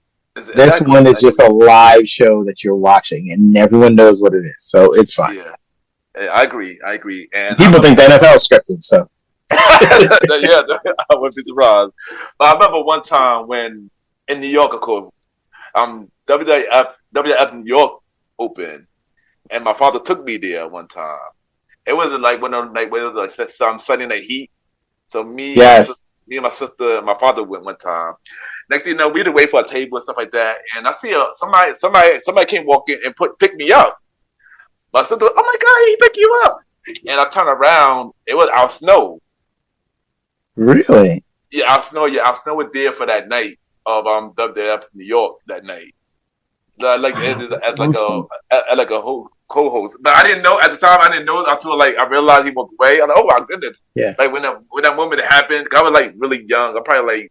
This one is just a live show that you're watching, and everyone knows what it is, so it's fine. Yeah, I agree. And people think the NFL is scripted, so. Yeah, I wouldn't be surprised. But I remember one time when in New York, of course, WWF New York opened, and my father took me there one time. It was like one of them, like, it was like some Sunday night heat. So me and my sister and my father went one time. Next thing you know, we had to wait for a table and stuff like that. And I see somebody came walking and picked me up. My sister, oh my God, he picked you up. and I turned around. It was Al Snow. Really? Yeah, Al Snow. Yeah, Al Snow was there for that night of WWF New York that night. Like as like Awesome. a whole co-host, but I didn't know at the time. I didn't know until like I realized he walked away. I'm like, oh my goodness! Yeah. Like when that moment happened, I was like really young. I'm probably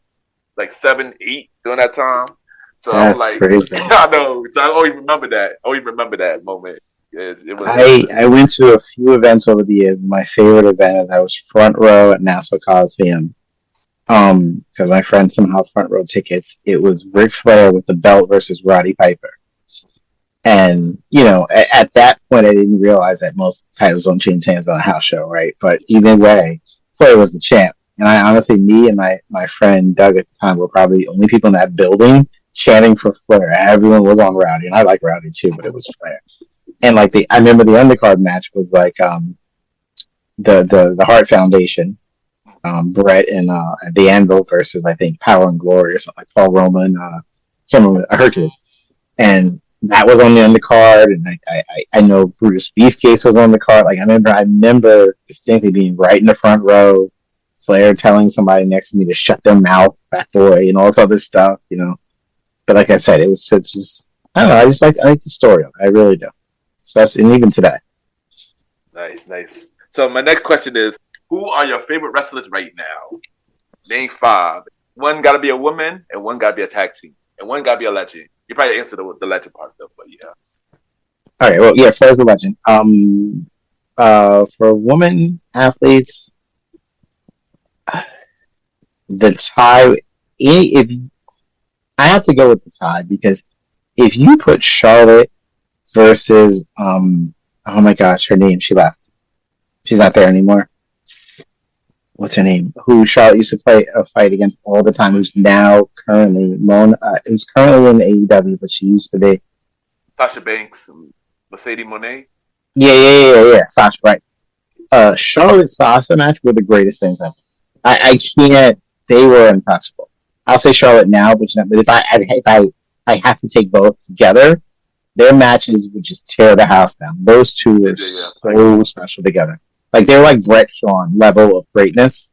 like 7, 8 during that time. So I'm That's like, crazy. I know. So I always remember that. Always remember that moment. It was. I went to a few events over the years. My favorite event is I was front row at Nassau Coliseum. Because my friend somehow front row tickets. It was Ric Flair with the belt versus Roddy Piper. And at that point, I didn't realize that most titles don't change hands on a house show, right? But either way, Flair was the champ. And I honestly, me and my friend Doug at the time were probably the only people in that building chanting for Flair. Everyone was on Rowdy, and I like Rowdy too, but it was Flair. And like I remember the undercard match was like the Hart Foundation, Brett and the Anvil versus I think Power and Glory or something like Paul Roman, can't remember, Hercules, and that was on the undercard. And I know Brutus Beefcake was on the card. Like I remember distinctly being right in the front row, Flair telling somebody next to me to shut their mouth, fat boy, and all this other stuff. But like I said, it's just I don't know. I like the story of it. I really do, especially and even today. Nice. So my next question is, who are your favorite wrestlers right now? Name 5. One got to be a woman, and one got to be a tag team, and one got to be a legend. You probably answered the legend part though, but yeah. All right. Well, yeah, Flair's the legend. For women athletes, the tie. If I have to go with the tie because if you put Charlotte versus oh my gosh, her name, she left. She's not there anymore. What's her name? Who Charlotte used to play a fight against all the time? Who's now currently who's currently in AEW, but she used to be Sasha Banks, Mercedes Moné. Yeah. Sasha, right? Charlotte Sasha match were the greatest things ever. I can't. They were impossible. I'll say Charlotte now, but if I have to take both together, their matches would just tear the house down. Those two were so special together. Like they were like Brett Shawn level of greatness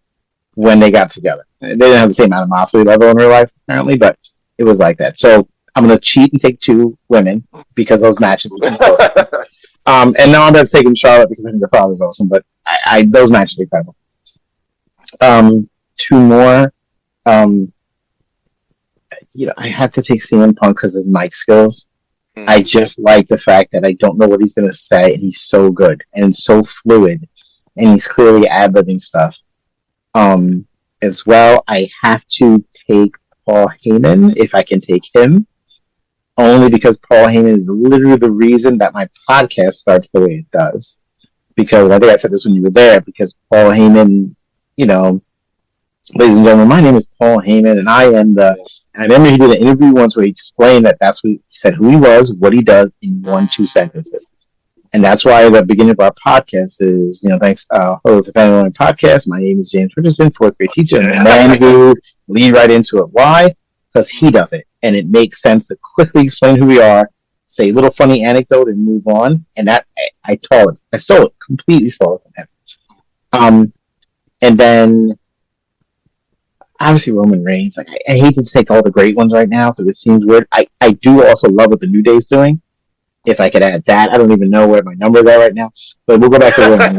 when they got together. They didn't have the same animosity level in real life apparently, but it was like that. So I'm gonna cheat and take 2 women because those matches were important. And now I'm not taking Charlotte because I think the father's awesome, but those matches are incredible. 2 more. I have to take CM Punk because of his mic skills. I just like the fact that I don't know what he's going to say, and he's so good and so fluid, and he's clearly ad-libbing stuff. As well, I have to take Paul Heyman if I can take him, only because Paul Heyman is literally the reason that my podcast starts the way it does. Because I think I said this when you were there, because Paul Heyman, ladies and gentlemen, my name is Paul Heyman, and I remember he did an interview once where he explained that's what he said, who he was, what he does in 1-2 sentences. And that's why the beginning of our podcast is, thanks, hello, it's the Fandalorians podcast. My name is James Richardson, 4th grade teacher, and the man who lead right into it. Why? Because he does it. And it makes sense to quickly explain who we are, say a little funny anecdote, and move on. And that, I stole it, completely stole it from him. And then, obviously Roman Reigns. Like I hate to take all the great ones right now because it seems weird. I do also love what the New Day's doing. If I could add that, I don't even know where my numbers are right now. But we'll go back to Roman.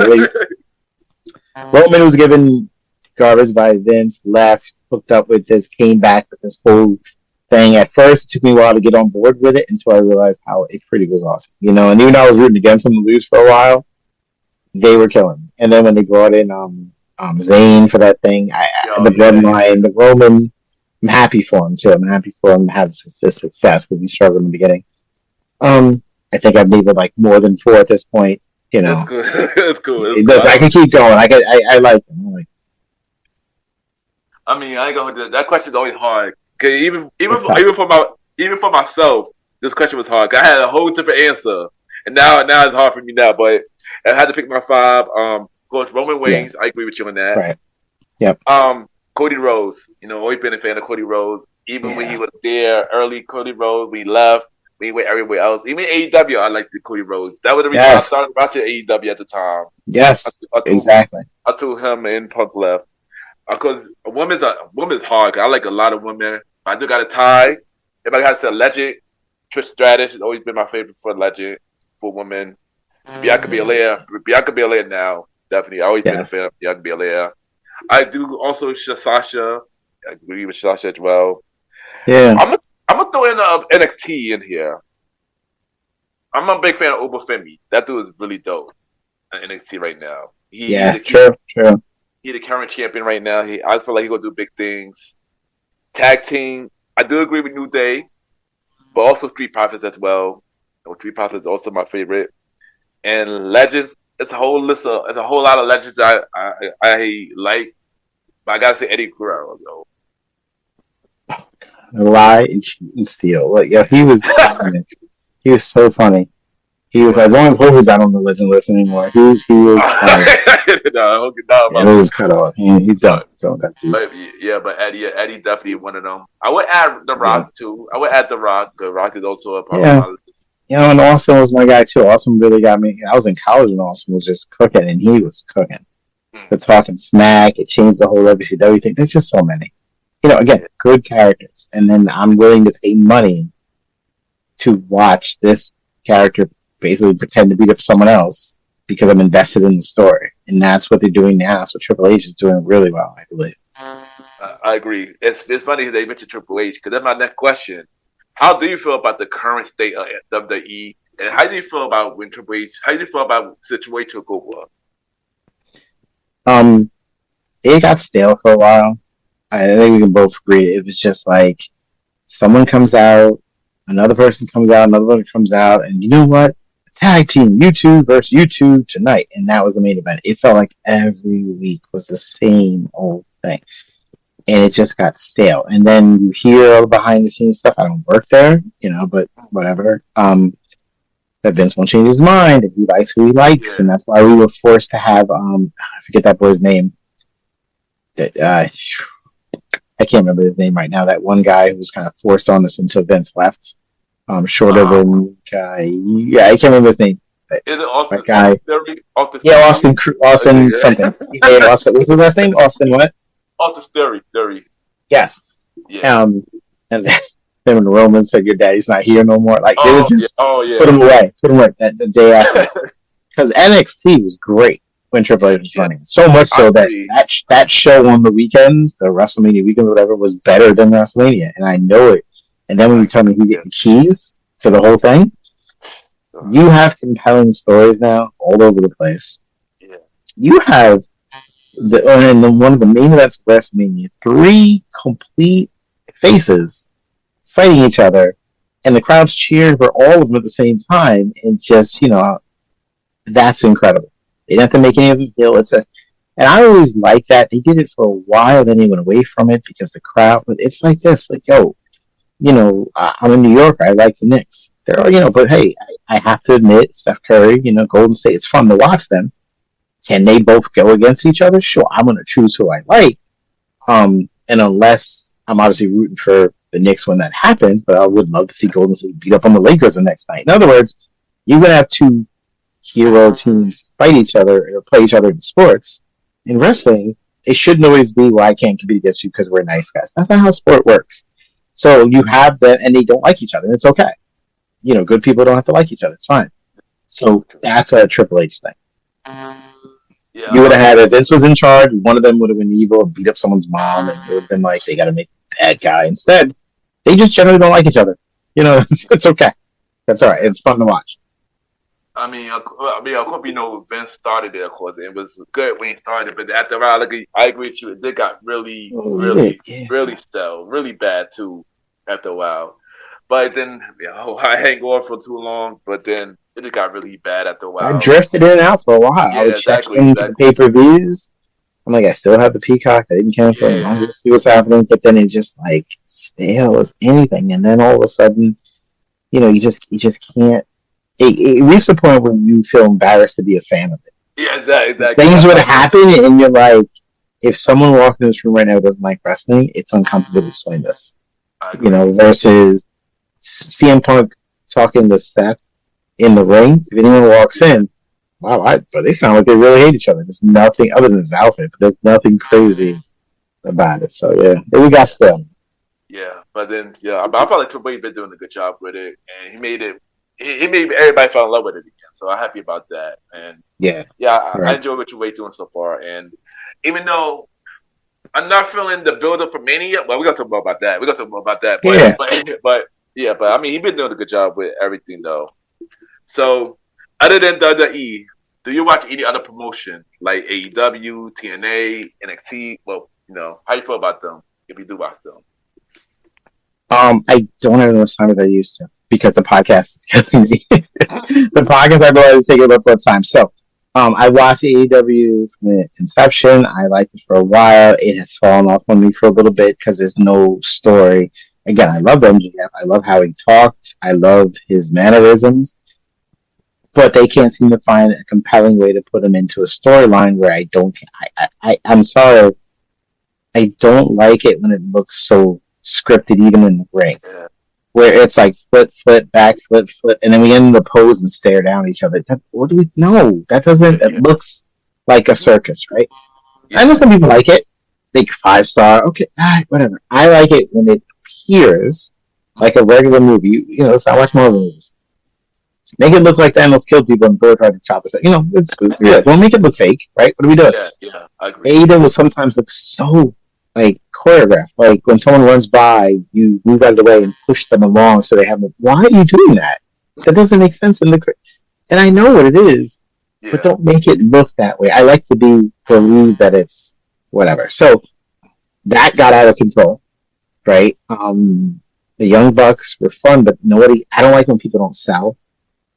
Roman was given garbage by Vince, left, hooked up with this, came back with this whole thing. At first, it took me a while to get on board with it until I realized how it pretty was awesome. And even though I was rooting against him to lose for a while, they were killing me. And then when they brought in Zayn for that thing, the bloodline, the Roman, I'm happy for him too. I'm happy for him to have this success because he struggled in the beginning. I think I've needed like more than 4 at this point. That's cool. That's cool. I can keep going. I like him. I mean, I ain't gonna. That question's always hard. Cause even for myself, this question was hard. I had a whole different answer, and now it's hard for me now. But I had to pick my 5. Of course, Roman Reigns. Yeah. I agree with you on that. Right. Yep. Cody Rhodes. Always been a fan of Cody Rhodes. Even when he was there early, Cody Rhodes, we left. Anyway, everywhere else, even AEW, I like the Cody Rhodes. That was the reason I started watching AEW at the time. Yes, exactly. I told him and Punk left because women's hard. I like a lot of women. I do got a tie. If I got to say Legend, Trish Stratus has always been my favorite for Legend for women. Bianca Belair now definitely. I always been a fan of Bianca Belair. I do also Sasha. I agree with Sasha as well. Yeah, I'm gonna throw in NXT in here. I'm a big fan of Obafemi. That dude is really dope in NXT right now. True. He's the current champion right now. I feel like he's gonna do big things. Tag team. I do agree with New Day, but also Street Profits as well. Street Profits is also my favorite. And Legends. It's a whole lot of legends that I like. But I gotta say Eddie Guerrero though. Lie and steal. Like, he was he was so funny. He was as long as Hogan's not on the legend list anymore. He was funny. It was cut off. He ducked. But Eddie definitely one of them. I would add The Rock too. I would add The Rock. The Rock is also a part of my list. And Austin was my guy too. Austin really got me. I was in college and Austin was just cooking, and he was cooking. The talking smack, it changed the whole WCW thing. There's just so many. Again, good characters. And then I'm willing to pay money to watch this character basically pretend to beat up someone else because I'm invested in the story. And that's what they're doing now. So Triple H is doing really well, I believe. I agree. It's funny they mentioned Triple H because that's my next question. How do you feel about the current state of WWE? And how do you feel about when Triple H? How do you feel about the situation took over? It got stale for a while. I think we can both agree. It was just like someone comes out, another person comes out, another one comes out, and you know what? Tag team, you two versus you two tonight. And that was the main event. It felt like every week was the same old thing. And it just got stale. And then you hear all the behind the scenes stuff. I don't work there, but whatever. That Vince won't change his mind and he likes who he likes. And that's why we were forced to have, I forget that boy's name. I can't remember his name right now. That one guy who was kind of forced on us until Vince left. Short of a guy. Yeah, I can't remember his name. Is it Austin? That guy. Austin something. Austin. What's his last name? Austin what? Austin Theory. Yes. Yeah. And then when Roman said your daddy's not here no more, like they would just put him away. The day after. Because NXT was great when Triple H was running. So much so that show on the weekends, the WrestleMania weekend, whatever, was better than WrestleMania, and I know it. And then when you tell me he get the keys to the whole thing, you have compelling stories now all over the place. Yeah. You have one of the main events of WrestleMania, 3 complete faces fighting each other, and the crowds cheered for all of them at the same time, and just, that's incredible. They didn't have to make any of them feel and I always liked that. They did it for a while, then they went away from it because the crowd, it's like this, like, yo, I'm in New York, I like the Knicks. They're, but hey, I have to admit, Steph Curry, Golden State, it's fun to watch them. Can they both go against each other? Sure, I'm going to choose who I like. And unless I'm obviously rooting for the Knicks when that happens, but I would love to see Golden State beat up on the Lakers the next night. In other words, you're going to have 2 hero teams fight each other or play each other in sports. In wrestling, it shouldn't always be, well, I can't compete against you because we're nice guys. That's not how sport works. So you have that, and they don't like each other, and it's okay. Good people don't have to like each other. It's fine. So that's a Triple H thing. Yeah. You would have had, if Vince was in charge, one of them would have been evil and beat up someone's mom, and it would have been like, they got to make a bad guy. Instead, they just generally don't like each other. It's okay. That's all right. It's fun to watch. I mean, of course, Vince started it, of course. It was good when he started, but after a while, I agree with you. It got really stale, really bad, too, after a while. But then, I hang on for too long, but then it just got really bad after a while. I drifted in and out for a while. Yeah, I was checking the pay-per-views. I'm like, I still have the Peacock. I didn't cancel it. I wanted to see what's happening, but then it just, like, stale as anything. And then all of a sudden, you just can't. It reaches a point where you feel embarrassed to be a fan of it. Yeah, exactly. Things would happen, and you're like, if someone walked in this room right now who doesn't like wrestling, it's uncomfortable to explain this. Versus CM Punk talking to Seth in the ring. If anyone walks in, wow, but they sound like they really hate each other. There's nothing other than his outfit. But there's nothing crazy about it. So yeah, we got still. Yeah, but then I felt like Triple H been doing a good job with it, and he made it. He made everybody fall in love with it again. So I'm happy about that. And Yeah, I right. enjoy what Triple H doing so far. And even though I'm not feeling the build up for Mania, well, we're gonna talk more about that. We're gonna talk more about that. Yeah. But I mean, he's been doing a good job with everything though. So other than WWE, do you watch any other promotion like AEW, TNA, NXT? Well, how you feel about them if you do watch them? I don't have as much time as I used to because the podcast is killing me. The podcast I realize is taking up more time. So, I watched AEW from the inception. I liked it for a while. It has fallen off on me for a little bit because there's no story. Again, I love MJF. I love how he talked. I love his mannerisms. But they can't seem to find a compelling way to put him into a storyline where I don't. I'm sorry. I don't like it when it looks so scripted, even in the ring, where it's like flip, back, flip, and then we end in the pose and stare down at each other. What do we? No, that doesn't. It looks like a circus, right? I know some people like it. Think 5-star. Okay, whatever. I like it when it appears like a regular movie. Let's not watch Marvel movies. Make it look like Thanos killed people and Thor tried to chop us. Don't make it look fake, right? What are we doing? Yeah, I agree. AEW sometimes looks so like choreographed. Like when someone runs by, you move out of the way and push them along so they have. Why are you doing that? That doesn't make sense in the. And I know what it is, but don't make it look that way. I like to believe that it's whatever. So that got out of control, right? The Young Bucks were fun, but nobody. I don't like when people don't sell.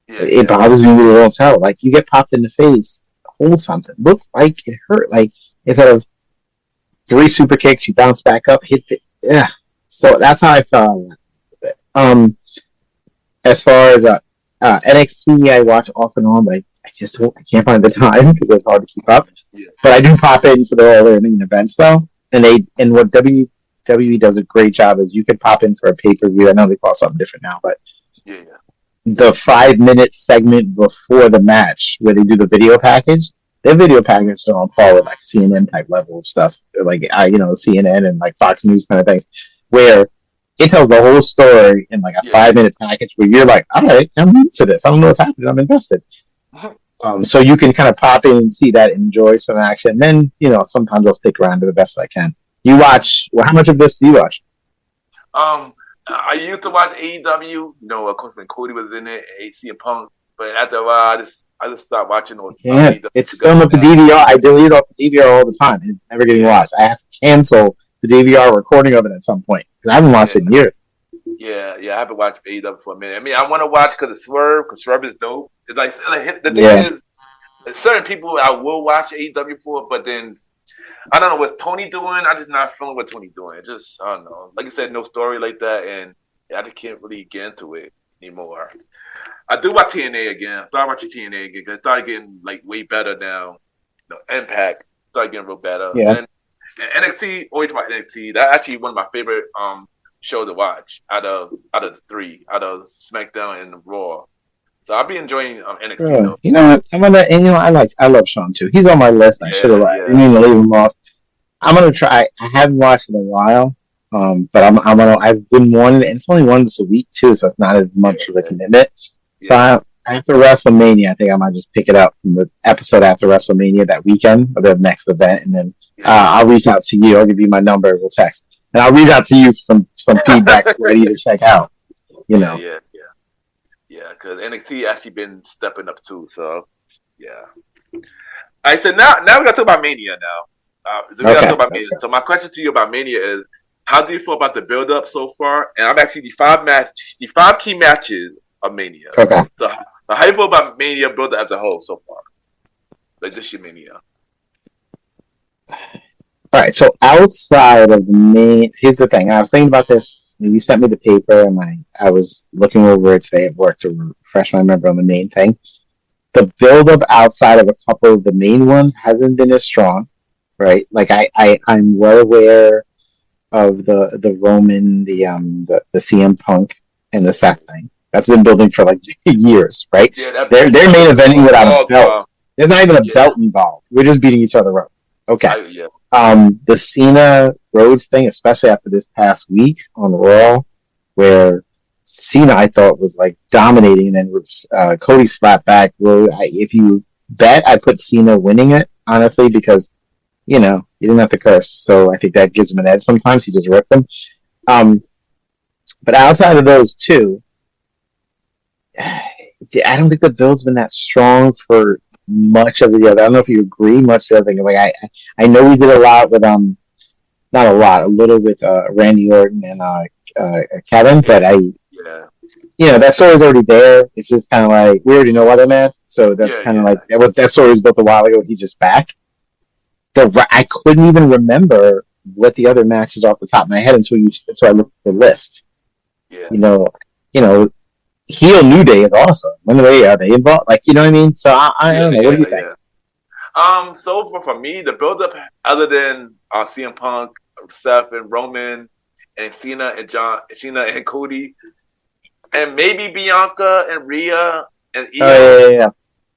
It bothers me when people don't sell. Like you get popped in the face, hold something. Look like it hurt. Like instead of 3 super kicks, you bounce back up, hit it. Yeah. So that's how I felt. As far as NXT, I watch off and on, but I can't find the time because it's hard to keep up. Yeah. But I do pop in for the earlier main events though, and what WWE does a great job is you can pop in for a pay per view. I know they call something different now, but the 5-minute segment before the match where they do the video package. Their video packages are on par with like CNN type level of stuff. They're like CNN and like Fox News kind of things, where it tells the whole story in like a 5-minute package where you're like, all right, I'm into this. I don't know what's happening. I'm invested. So you can kind of pop in and see that, enjoy some action. Then sometimes I'll stick around to the best I can. You watch? Well, how much of this do you watch? I used to watch AEW. Of course, when Cody was in it, AC and Punk. But after a while, I just stopped watching. It's filmed with the DVR. I delete off the DVR all the time. It's never getting watched. I have to cancel the DVR recording of it at some point because I haven't watched it in years. Yeah, I haven't watched AEW for a minute. I mean, I want to watch because Swerve is dope. It's like the thing is, certain people I will watch AEW for, but then I don't know what Tony doing. I just not feeling what Tony doing. It just I don't know. Like I said, no story like that, and I just can't really get into it anymore. I do watch TNA again. I started watching TNA again because it started getting like way better now. Impact started getting real better. Yeah. And NXT, always watch NXT. That's actually one of my favorite show to watch out of the 3, out of SmackDown and Raw. So I'll be enjoying NXT. Though. You know what? I love Sean too. He's on my list. I should have. I didn't even leave him off. I'm gonna try. I haven't watched it in a while, but I've been wanting it. And it's only once a week too, so it's not as much of a commitment. So after WrestleMania, I think I might just pick it up from the episode after WrestleMania that weekend of the next event, and then I'll reach out to you. I'll give you my number. We'll text, and I'll reach out to you for some feedback ready to check out. Yeah, because NXT actually been stepping up too. So I said now we gotta talk about Mania now. So we gotta talk about Mania. So my question to you about Mania is, how do you feel about the build up so far? And I'm actually the 5 key matches of Mania. Okay. So how you feel about Mania build up as a whole so far? Like this year Mania. All right. So outside of the main, here's the thing. I was thinking about this. You sent me the paper, and I was looking over it today at work to refresh my memory on the main thing. The build up outside of a couple of the main ones hasn't been as strong, right? Like I'm well aware of the Roman, the CM Punk, and the Seth thing. That's been building for like years, right? Yeah, that They're main eventing without a belt. There's not even a belt involved. We're just beating each other up. Okay. The Cena Rhodes thing, especially after this past week on Raw, where Cena I thought was like dominating, and then Cody slapped back. Well, if you bet, I put Cena winning it, honestly, because you didn't have to curse, so I think that gives him an edge. Sometimes he just ripped them. But outside of those two, I don't think the build's been that strong for much of the other. I don't know if you agree. Much of the other thing, like I know we did a lot with not a lot, a little with Randy Orton and Kevin, but that story's already there. It's just kind of like we already know other man, so that's kind of like what that story was built a while ago. He's just back. I couldn't even remember what the other matches off the top of my head until I looked at the list. Yeah. Heel New Day is awesome. When are they involved? Like, you know what I mean? So I don't know. What do you think? So for me, the build-up, other than CM Punk, Seth, and Roman, and Cena and Cody, and maybe Bianca and Rhea and Io.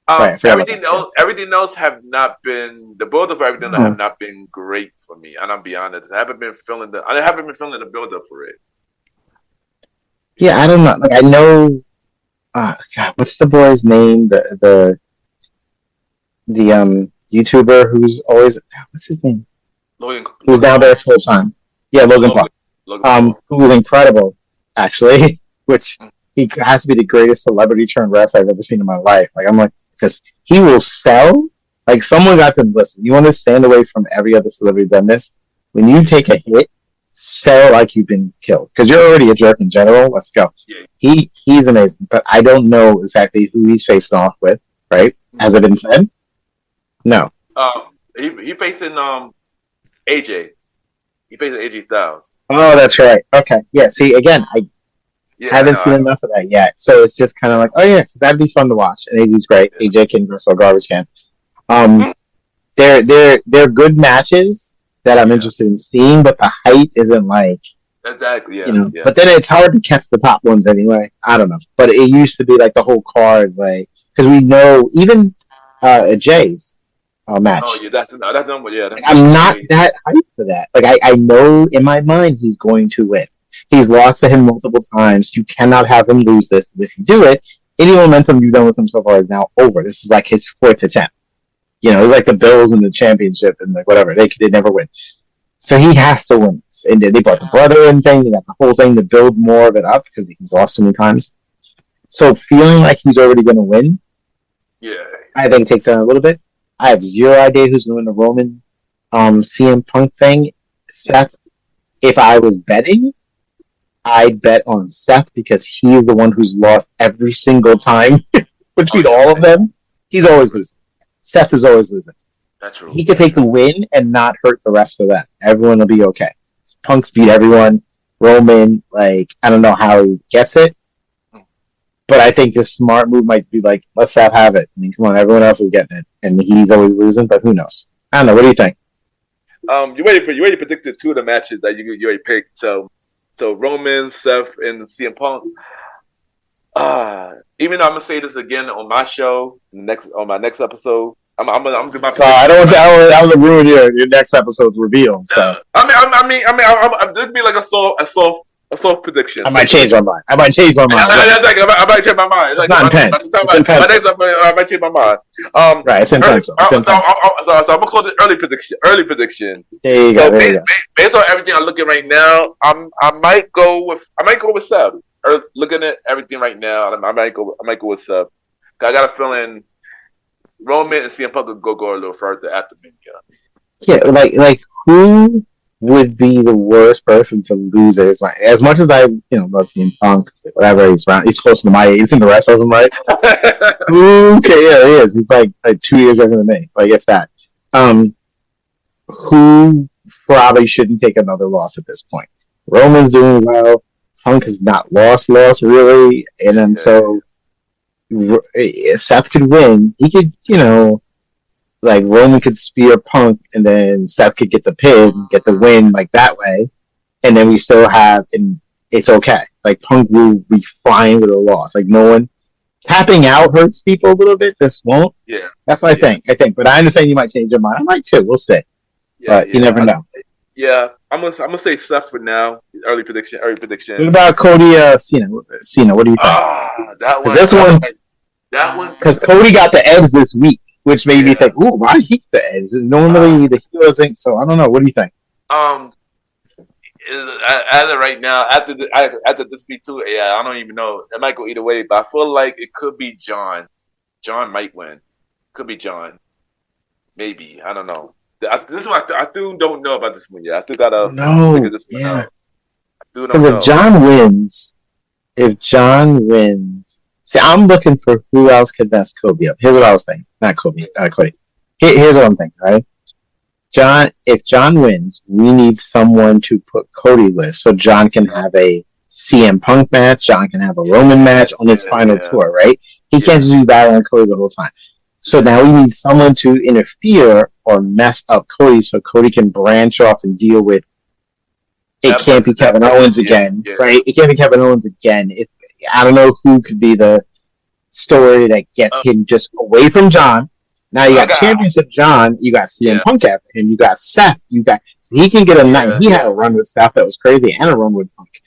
Everything else have not been the build-up for everything have not been great for me. And I'll be honest, I haven't been feeling the build-up for it. Yeah, I don't know. Like I know, God, what's the boy's name? The YouTuber who's always what's his name? Who's now there full time? Yeah, Logan Paul. Who was incredible, actually. Which he has to be the greatest celebrity turned wrestler I've ever seen in my life. Like I'm like, because he will sell. Like someone got to listen. You want to stand away from every other celebrity done this. When you take a hit, sell like you've been killed because you're already a jerk in general. Let's go. Yeah. He's amazing, but I don't know exactly who he's facing off with. Right? Has it been said? No. He facing AJ. He facing AJ Styles. Oh, that's right. Okay. Yeah. See, again, I haven't seen enough of that yet, so it's just kind of like, oh yeah, because that'd be fun to watch. And AJ's great. AJ can wrestle a garbage can. They're good matches that I'm interested in seeing, but the height isn't like exactly. But then it's hard to catch the top ones anyway. I don't know, but it used to be like the whole card, like because we know even Jay's match. Oh yeah, that's number. Yeah, I'm not that hyped for that. Like I know in my mind he's going to win. He's lost to him multiple times. You cannot have him lose this. If you do it, any momentum you've done with him so far is now over. This is like his fourth attempt. It's like the Bills in the championship and like whatever. They never win. So he has to win this. And they brought the brother in thing. They got the whole thing to build more of it up because he's lost so many times. So feeling like he's already going to win, I think takes down a little bit. I have zero idea who's going to win the Roman CM Punk thing. Seth, if I was betting, I'd bet on Seth because he's the one who's lost every single time between all of them. He's always losing. Seth is always losing. That's true. He could take the win and not hurt the rest of them. Everyone will be okay. Punk's beat everyone. Roman, like, I don't know how he gets it. But I think this smart move might be like, let's have it. I mean, come on, everyone else is getting it. And he's always losing, but who knows? I don't know. What do you think? You already predicted two of the matches that you already picked. So Roman, Seth, and CM Punk. Even though I'm gonna say this again on my show, on my next episode, I'm gonna do my. So I don't want to ruin your next episode's reveal. So I'm just be like a soft prediction. I might change my mind. I might change my mind. I might change my mind. It's not intense. I might change my mind. Right, it's intense. So I'm gonna call it early prediction. There you go. Based on everything I'm looking right now, I might go with Seth. Looking at everything right now, I might go with Seth. I got a feeling Roman and CM Punk could go a little further after Mania. Yeah, like who would be the worst person to lose it? As much as I love CM Punk, whatever, he's close to my age. He's in the rest of them, right? Who? Okay, yeah, he is. He's like 2 years younger than me, like if that. Who probably shouldn't take another loss at this point? Roman's doing well. Punk has not lost really, and then so Seth could win. He could, like Roman could spear Punk, and then Seth could get the pin, get the win like that way, and then we still have, and it's okay. like Punk will be fine with a loss. Like no one tapping out hurts people a little bit. This won't. Yeah. That's what I think. But I understand you might change your mind. I might too. We'll see. Yeah. But you never know. I'm gonna say Seth for now. Early prediction. What about Cody Cena? Cena, what do you think? That one. This one. That one. Because Cody got the edge this week, which made me think, ooh, why he the edge? Normally the heel isn't. So I don't know. What do you think? As of right now, after this week too, I don't even know. It might go either way, but I feel like it could be John. John might win. Could be John. Maybe, I don't know. This one I still don't know about this one yet. I still gotta figure this one out. Because if John wins, see, I'm looking for who else could mess Kobe up. Here's what I was thinking. Not Kobe. Cody. Here's what I'm thinking. Right. If John wins, we need someone to put Cody with, so John can have a CM Punk match. John can have a Roman match on his final tour. Right. He can't just be battling Cody the whole time. So now we need someone to interfere or mess up Cody so Cody can branch off and deal with it. Can't be Kevin Owens again, right? It can't be Kevin Owens again. I don't know who could be the story that gets him just away from John. Now you got Championship John, you got CM Punk after him, you got Seth, he can get a night. He had a run with Seth that was crazy and a run with Punk.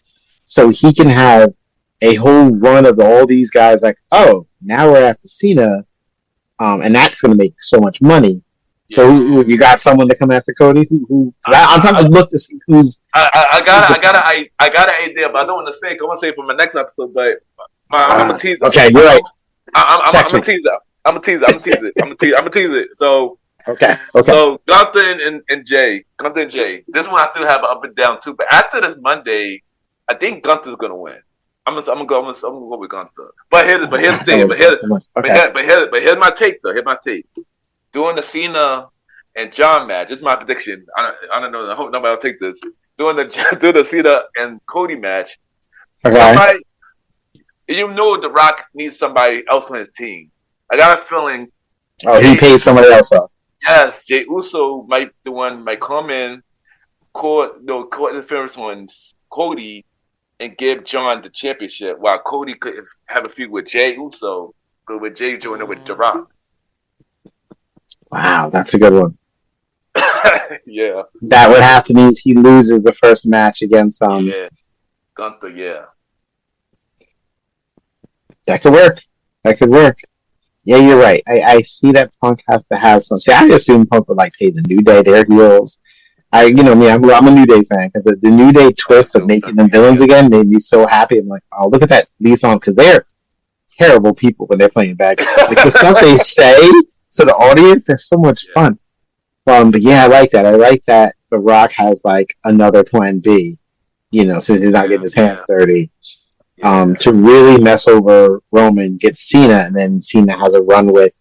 So he can have a whole run of all these guys like, oh, now we're after Cena. And that's going to make so much money. So you got someone to come after Cody? I'm trying to look to see who's. I got an idea, but I don't want to say it. I want to say it for my next episode, but I'm gonna tease it. Okay, you're right. I'm gonna tease it. I'm gonna tease it. So okay. So Gunther and Jay. This one I still have an up and down too. But after this Monday, I think Gunther's gonna win. I'm gonna go with Gunther. But here's the thing. But here's my take though. Here's my take. Doing the Cena and John match. This is my prediction. I don't know. I hope nobody will take this. Doing the Cena and Cody match. Okay. You know The Rock needs somebody else on his team. I got a feeling. Oh, he paid somebody else off. Yes, Jay Uso might come in, court interference on Cody, and give John the championship, while Cody could have a feud with Jay Uso, but with Jay joining with The Rock. Wow, that's a good one. Yeah. That would have to mean he loses the first match against Gunther, yeah. That could work. Yeah, you're right. I see that Punk has to have some. See, I assume Punk would pay the New Day their heels. I'm a New Day fan because the New Day twist of making them villains again made me so happy. I'm like, oh, look at that these songs, because they're terrible people when they're playing bad guys. The stuff they say to the audience, they're so much fun. But yeah, I like that. I like that The Rock has another plan B, since he's not getting his hands dirty. To really mess over Roman, get Cena, and then Cena has a run with,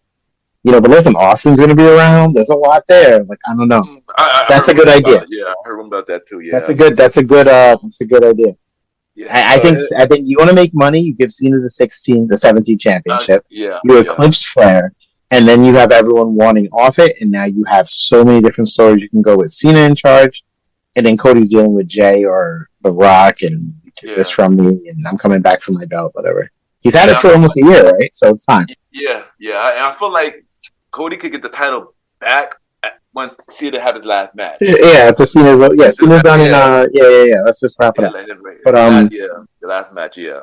but listen, Austin's going to be around. There's a lot there. I don't know. That's a good idea. I heard about that too. Yeah, that's a good idea. Yeah, I think you want to make money. You give Cena the 17 championship. You eclipse Flair, and then you have everyone wanting off it, and now you have so many different stories. You can go with Cena in charge, and then Cody's dealing with Jay or The Rock, and you took this from me, and I'm coming back for my belt, whatever. He's had it for almost a year, right? So it's time. Yeah. I feel like Cody could get the title back once Cena had his last match. Yeah, it's Cena's done in. Yeah. Let's just wrap it up. But the last match, yeah.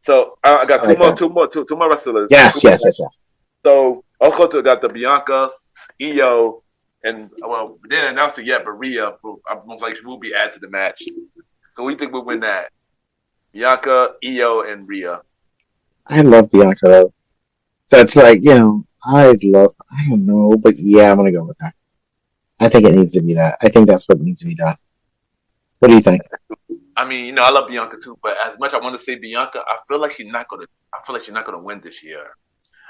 So I got two more wrestlers. Yes. So also got the Bianca, Io, and we didn't announce it yet, but Rhea most likely will be added to the match. So we think we'll win that. Bianca, Io, and Rhea. I love Bianca though. That's I don't know, but yeah, I'm gonna go with her. I think it needs to be that. I think that's what needs to be done. What do you think? I mean, I love Bianca too, but as much as I want to say Bianca, I feel like she's not gonna win this year.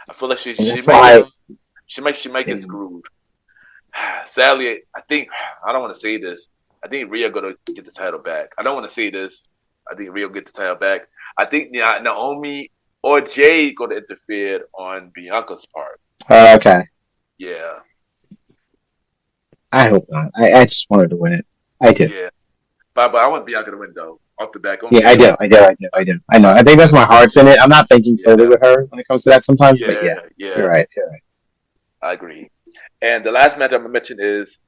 I feel like she might get screwed. Sadly, I don't want to say this. I think Rhea gonna get the title back. I don't want to say this. I think Rhea will get the title back. I think Naomi or Jay gonna interfere on Bianca's part. Okay. Yeah. I hope not. I just wanted to win it. I did. Yeah. But I want Bianca to win though. off the back. Yeah, I do. I know. I think that's my heart's in it. I'm not thinking totally with her when it comes to that sometimes, but yeah, you're right. I agree. And the last match I'm gonna mention is,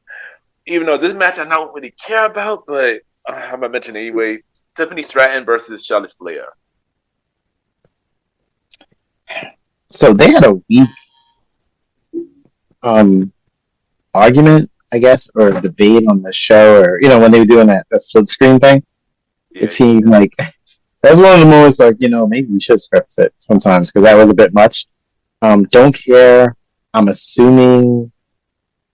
even though this match I don't really care about, but I'm gonna mention it anyway. Tiffany Stratton versus Charlotte Flair. So they had a weak argument, I guess, or debate on the show, or when they were doing that split screen thing. It seemed like that was one of the moments like, maybe we should script it sometimes because that was a bit much. Don't care. I'm assuming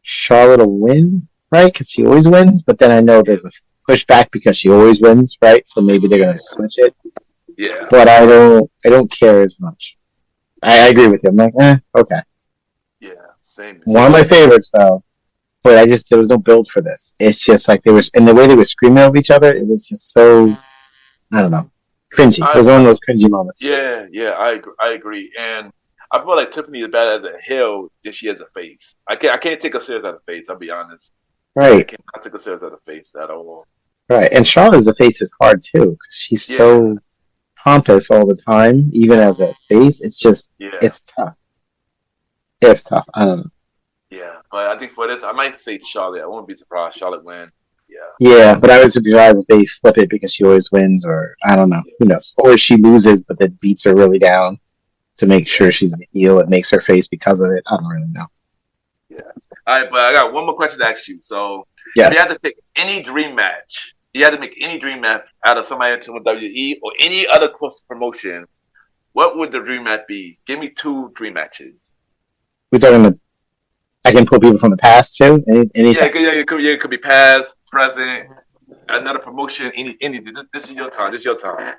Charlotte will win, right? Because she always wins. But then I know there's a pushback because she always wins, right? So maybe they're gonna switch it. Yeah. But I don't care as much. I agree with you. I'm like, okay. Yeah, same. One of my favorites though. But there was no build for this. It's just like and the way they were screaming over each other, it was just so, I don't know, cringy. It was one of those cringy moments. Yeah, I agree. And I feel like Tiffany is bad as a heel than she is a face. I can't take her serious as a face, I'll be honest. Right. I cannot take her serious as a face at all. Right. And Charlotte's a face is hard too, because she's so pompous all the time, even as a face. It's just, it's tough. It's tough. I don't know. Yeah, but I think for this, I might say Charlotte. I won't be surprised Charlotte win. Yeah. Yeah, but I would be surprised if they flip it because she always wins, or I don't know. Who knows? Or she loses, but then beats her really down to make sure she's a heel. It makes her face because of it. I don't really know. Yeah. All right, but I got one more question to ask you. So, if you had to pick any dream match, you had to make any dream match out of somebody in WWE or any other cross promotion, what would the dream match be? Give me 2 dream matches. We're talking about. I can pull people from the past too. Anything. Yeah, it could be past, present, another promotion. Any. This is your time. This is your time.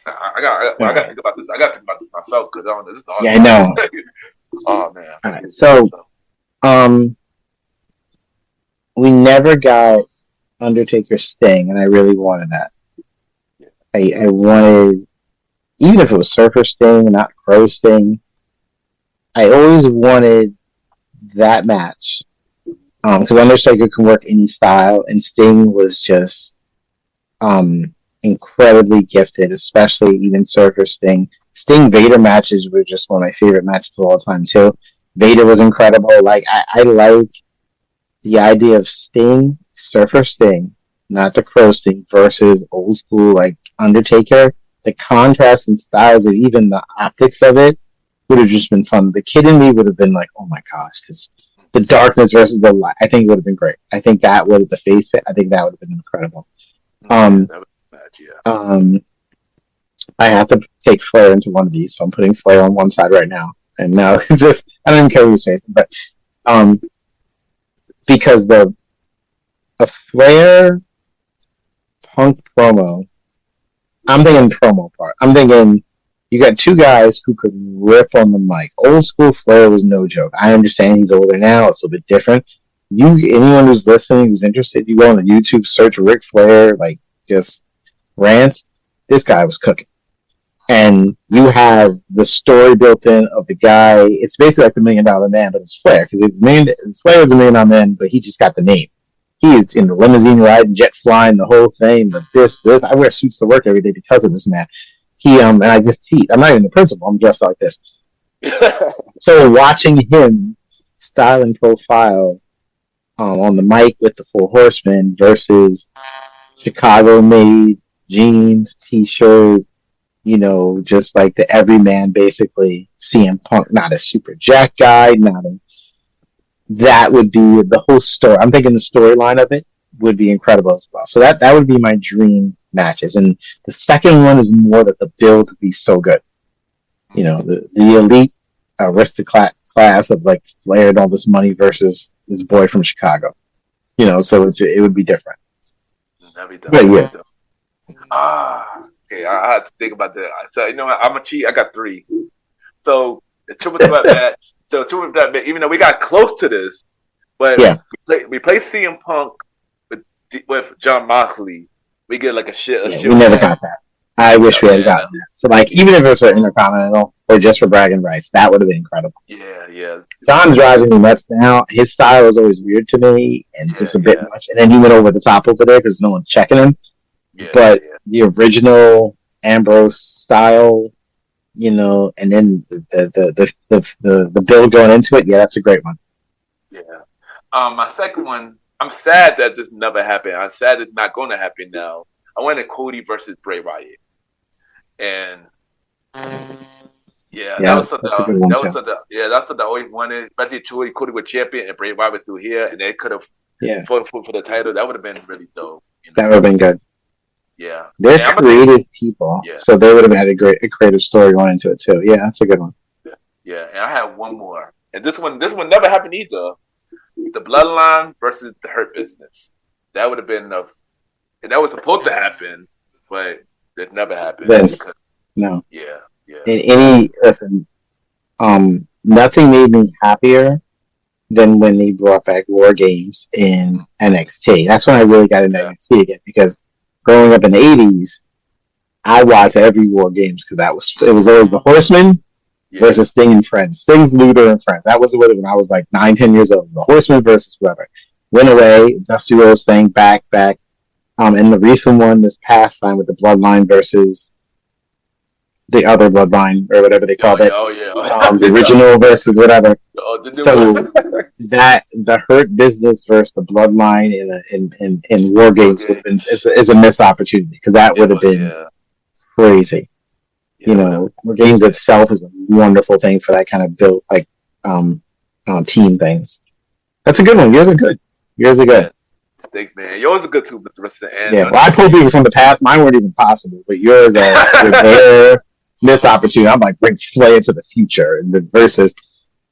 I got to think about this. I got to think about this myself because this is hard. Yeah, I know. Oh man. All right, so, we never got Undertaker Sting, and I really wanted that. I wanted, even if it was Surfer Sting, not Crow Sting. I always wanted that match because Undertaker can work any style, and Sting was just incredibly gifted, especially even Surfer Sting. Sting Vader matches were just one of my favorite matches of all time too. Vader was incredible. Like I like the idea of Sting, Surfer Sting, not the Crow Sting, versus old school like Undertaker. The contrast in styles, but even the optics of it would have just been fun. The kid in me would have been like, oh my gosh, because the darkness versus the light, I think it would have been great. I think that would have the face fit. I think that would have been incredible. I have to take Flair into one of these, so I'm putting Flair on one side right now. And now it's just, I don't even care who's facing, but because the Flair Punk promo, I'm thinking promo part. I'm thinking you got 2 guys who could rip on the mic. Old school Flair was no joke. I understand he's older now. It's a little bit different. Anyone who's listening, who's interested, you go on the YouTube, search Ric Flair, like just rants. This guy was cooking. And you have the story built in of the guy. It's basically like the $1 Million Man, but it's Flair. Because Flair was the $1 Million Man, but he just got the name. He is in the limousine riding, jet flying, the whole thing. But this, I wear suits to work every day because of this man. And I just teach. I'm not even the principal. I'm dressed like this. So watching him style and profile on the mic with the 4 Horsemen versus Chicago-made jeans, T-shirt, just like the everyman, basically. CM Punk, not a super jack guy, that would be the whole story. I'm thinking the storyline of it would be incredible as well. So that would be my dream matches. And the second one is more that the build would be so good. The elite aristocrat class of like Flair and all this money versus this boy from Chicago. So it would be different. That'd be dope. But yeah. Okay, I have to think about that. So I'm a cheat. I got 3. So the triple threat match. So triple threat match. Even though we got close to this, but we play CM Punk with John Moxley. We get like a shit. We never got that. I wish we had gotten that. So like, even if it was for Intercontinental or just for bragging rights, that would have been incredible. Yeah. John's driving me nuts now. His style was always weird to me and just a bit much. And then he went over the top over there because no one's checking him. but the original Ambrose style, and then the build going into it, yeah, that's a great one. Yeah. My second one, I'm sad that this never happened. I'm sad it's not going to happen now. I wanted Cody versus Bray Wyatt, and that was something. That's what I always wanted. Especially Cody was champion and Bray Wyatt was still here, and they could have fought for the title. That would have been really dope. That would have been good. Yeah, they're creative people, so they would have had a creative story going into it too. Yeah, that's a good one. Yeah, and I have one more, and this one never happened either. The Bloodline versus the Hurt Business. That would have been enough, and that was supposed to happen, but it never happened. No. Yeah. Nothing made me happier than when they brought back War Games in NXT. That's when I really got into NXT again, because growing up in the 80s, I watched every War Games because it was always the Horsemen versus Sting and Friends. Sting's Luther and Friends. That was when I was like 9-10 years old. The Horsemen versus whoever. Went away. Dusty Rhodes thing back. And the recent one this past time with the Bloodline versus the other Bloodline, or whatever they called it. The original versus whatever. So the Hurt Business versus the Bloodline in War Games would have been is a missed opportunity, because that would have been crazy. War Games itself is a wonderful thing for that kind of built team things. That's a good one. Yours are good. Thanks, man. Yours are good too, Mr. Richardson. Well, I told people from the past, mine weren't even possible, but yours are there. Missed opportunity. I'm like, bring Flair into the future versus,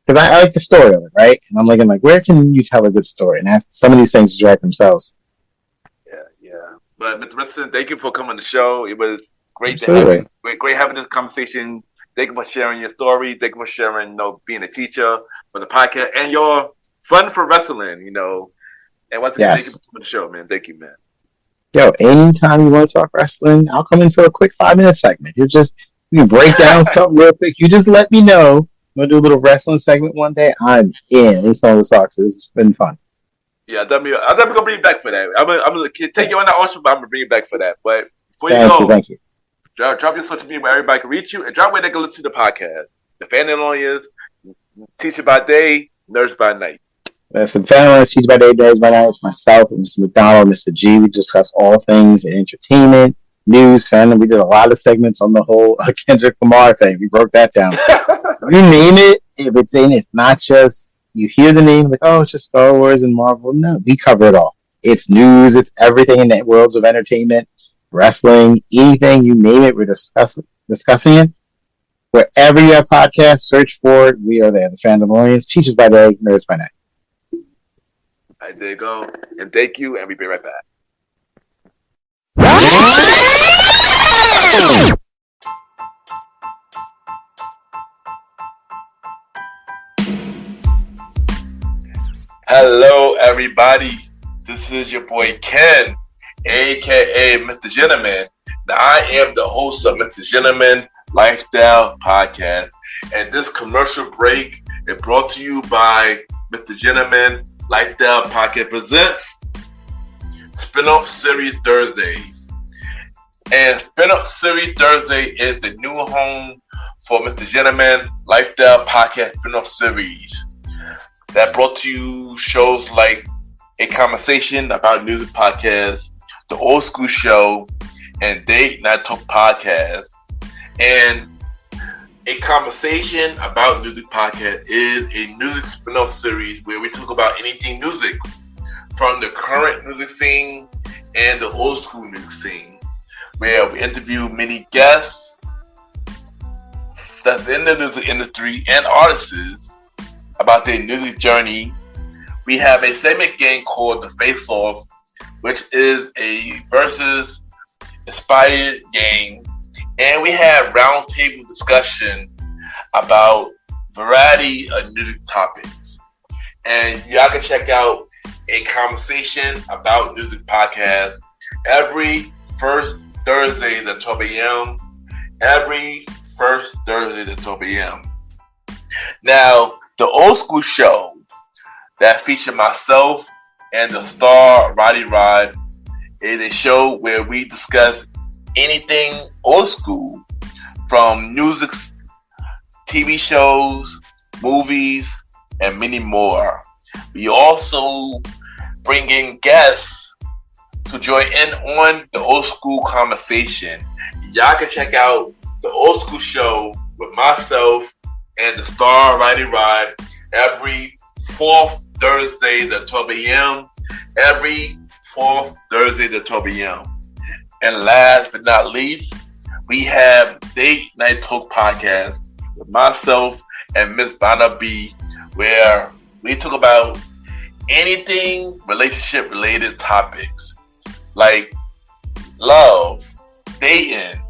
because I like the story of it, right? And I'm looking like, where can you tell a good story? And some of these things direct themselves. Yeah. But Mr. Richardson, thank you for coming on the show. It was great great having this conversation. Thank you for sharing your story. Thank you for sharing, being a teacher for the podcast and your fun for wrestling, And once again, thank you for coming on the show, man. Thank you, man. Yo, anytime you want to talk wrestling, I'll come into a quick 5-minute segment. You can break down something real quick. You just let me know. I'm going to do a little wrestling segment one day. I'm in. It's all to talk to. This has been fun. Yeah, I'm definitely going to bring you back for that. I'm going to take you on that also, but I'm going to bring you back for that. But before you go, thank you. Drop your social media where everybody can reach you, and drop where they can listen to the podcast. The Fandalorians, Teacher by Day, Nurse by Night. That's the Fandalorians, Teacher by Day, Nurse by Night. It's myself, Mr. McDonald, Mr. G. We discuss all things in entertainment, news, fandom. We did a lot of segments on the whole Kendrick Lamar thing. We broke that down. You name it, if it's in, it's not just you hear the name like, oh, it's just Star Wars and Marvel. No, we cover it all. It's news. It's everything in the worlds of entertainment, wrestling, anything you name it. We're discussing it. Wherever you have podcasts, search for it. We are there. The Fandalorians, Teachers by Day, Nerds by Night. All right, there you go. And thank you, and we'll be right back. Hello, everybody. This is your boy Ken, aka Mr. Gentleman. Now, I am the host of Mr. Gentleman Lifestyle Podcast, and this commercial break is brought to you by Mr. Gentleman Lifestyle Podcast presents Spinoff Series Thursdays. And Spinoff Series Thursday is the new home for Mr. Gentleman Lifestyle Podcast Spinoff Series. That brought to you shows like A Conversation About Music Podcast, The Old School Show, and Date Night Talk Podcast. And A Conversation About Music Podcast is a music spin-off series where we talk about anything music, from the current music scene and the old school music scene, where we interview many guests that's in the music industry and artists about their music journey. We have a segment game called The Face Off, which is a versus inspired game. And we have roundtable discussion about variety of music topics. And y'all can check out A Conversation About Music Podcast every first Thursday at 12 a.m. Every first Thursday at 12 a.m. Now, the Old School Show that featured myself and the star Roddy Rod It is a show where we discuss anything old school, from music, TV shows, movies, and many more. We also bring in guests to join in on the old school conversation. Y'all can check out the Old School Show with myself and the Star Righty Rod every fourth Thursday at 12 a.m. Every fourth Thursday at 12 a.m. And last but not least, we have Date Night Talk Podcast with myself and Miss Vanna B, where we talk about anything relationship related topics like love, dating,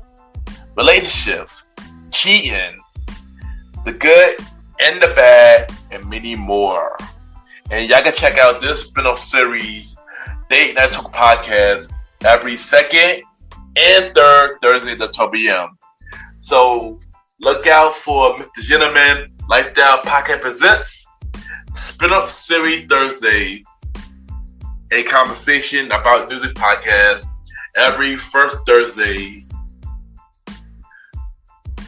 relationships, cheating, the good and the bad, and many more. And y'all can check out this spin-off series, Date Night Talk Podcast, every second and third Thursday at 12 p.m. So look out for Mr. Gentleman Lifestyle Podcast Presents Spin-off Series Thursday, a conversation about music podcast every first Thursday.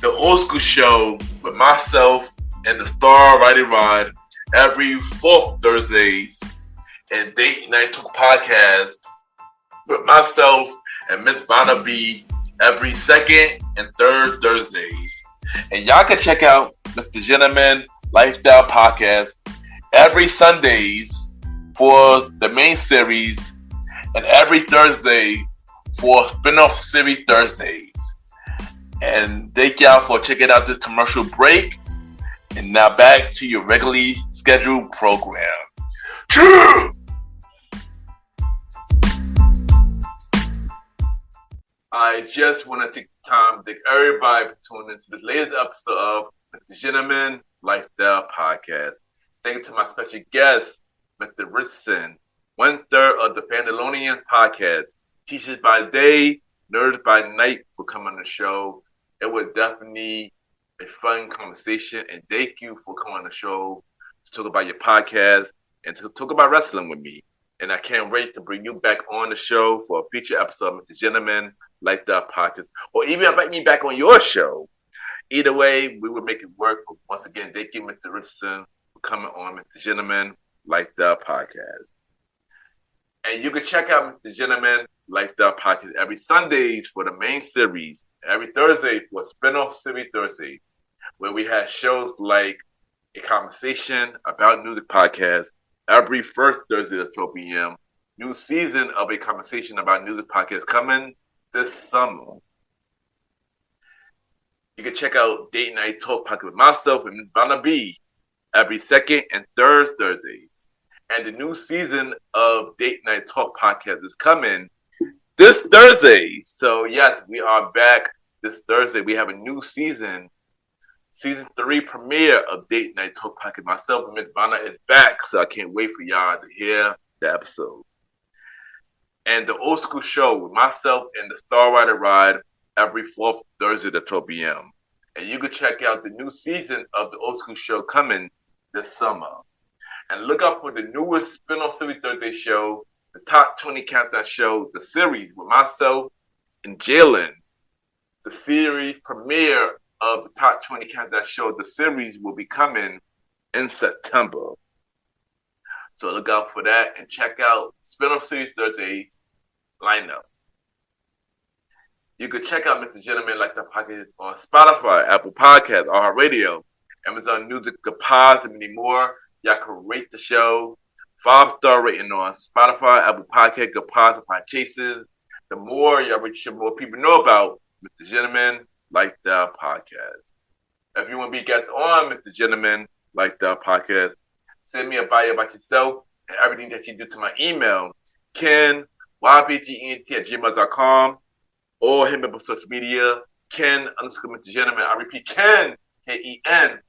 The Old School Show with myself and the Star Righty Rod every fourth Thursdays, and Date Night Talk Podcast with myself and Miss Vanna B every second and third Thursdays. And y'all can check out Mr. Gentleman Lifestyle Podcast every Sundays for the main series and every Thursday for spin-off series Thursdays. And thank y'all for checking out this commercial break. And now back to your regularly scheduled program. True! I just want to take the time to thank everybody for tuning into the latest episode of the Gentleman Lifestyle Podcast. Thank you to my special guest, Mr. Richardson, 1/3 of the Fandalorians podcast. Teachers by day, nerds by night, for coming on the show. It was definitely a fun conversation, and thank you for coming on the show to talk about your podcast and to talk about wrestling with me. And I can't wait to bring you back on the show for a future episode of the Gentleman Like That Podcast, or even invite me back on your show. Either way, we will make it work. But once again, thank you, Mr. Richardson, for coming on Mr. Gentleman Like That Podcast. And you can check out Mr. Gentleman Like That Podcast every Sundays for the main series, every Thursday for spin-off series Thursday, where we have shows like a conversation about music podcast every first Thursday at 12 p.m. New season of a conversation about music podcast coming this summer. You can check out Date Night Talk Podcast with myself and Vanna B every second and third Thursdays. And the new season of Date Night Talk Podcast is coming this Thursday. So yes, we are back this Thursday. We have a new season. Season 3 premiere of Date Night Talk Podcast. Myself and Miss Vanna is back, so I can't wait for y'all to hear the episode. And the Old School Show with myself and the Star Rider Ride every fourth Thursday at 12 p.m. And you can check out the new season of the Old School Show coming this summer. And look out for the newest spin-off series Thursday show, the Top 20 Countdown Show, the series with myself and Jalen. The series premiere of the Top 20 Countdown Show, the series will be coming in September. So look out for that and check out spin-off series Thursday lineup. You can check out Mr. Gentleman Like That Podcast on Spotify, Apple Podcasts, iHeartRadio, Amazon Music, Good Pods, and many more. Y'all can rate the show 5-star rating on Spotify, Apple Podcasts, Good Pods, and Podchases. The more y'all rate the show, more people know about Mr. Gentleman Like That Podcast. If you want to be guests on Mr. Gentleman Like That Podcast, send me a bio about yourself and everything that you do to my email, ken@gmail.com, or hit me up on social media, Ken_Mr. Gentleman. I repeat, Ken, Ken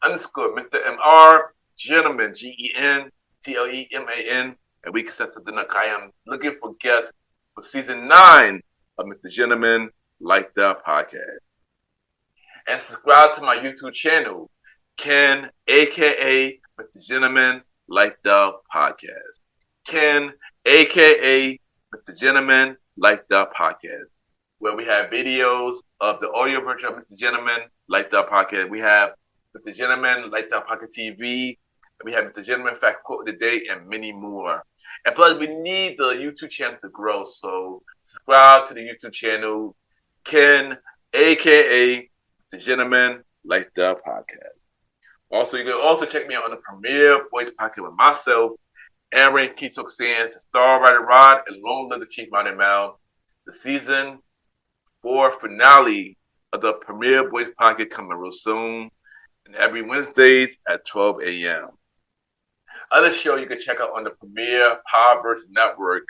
_Mr. MR Gentleman, GENTLEMAN, and we can set something up. I am looking for guests for season 9 of Mr. Gentleman Like That Podcast. And subscribe to my YouTube channel, Ken, aka Mr. Gentleman Like That Podcast. Ken, aka with the Gentleman Lifestyle Podcast, where we have videos of the audio version of Mr. Gentleman Lifestyle Podcast. We have Mr. Gentleman Lifestyle Podcast TV. We have Mr. Gentleman Fact Quote of the Day and many more. And plus, we need the YouTube channel to grow. So subscribe to the YouTube channel, Ken, a.k.a. The Gentleman Lifestyle Podcast. Also, you can also check me out on the Premier Voice Podcast with myself, Aaron Keatok Sands, the Star Rider Rod, and Long Live the Chief Mountain Mount. The season 4 finale of the Premier Voice Podcast coming real soon. And every Wednesdays at 12 a.m. Other show you can check out on the Premier Powerverse Network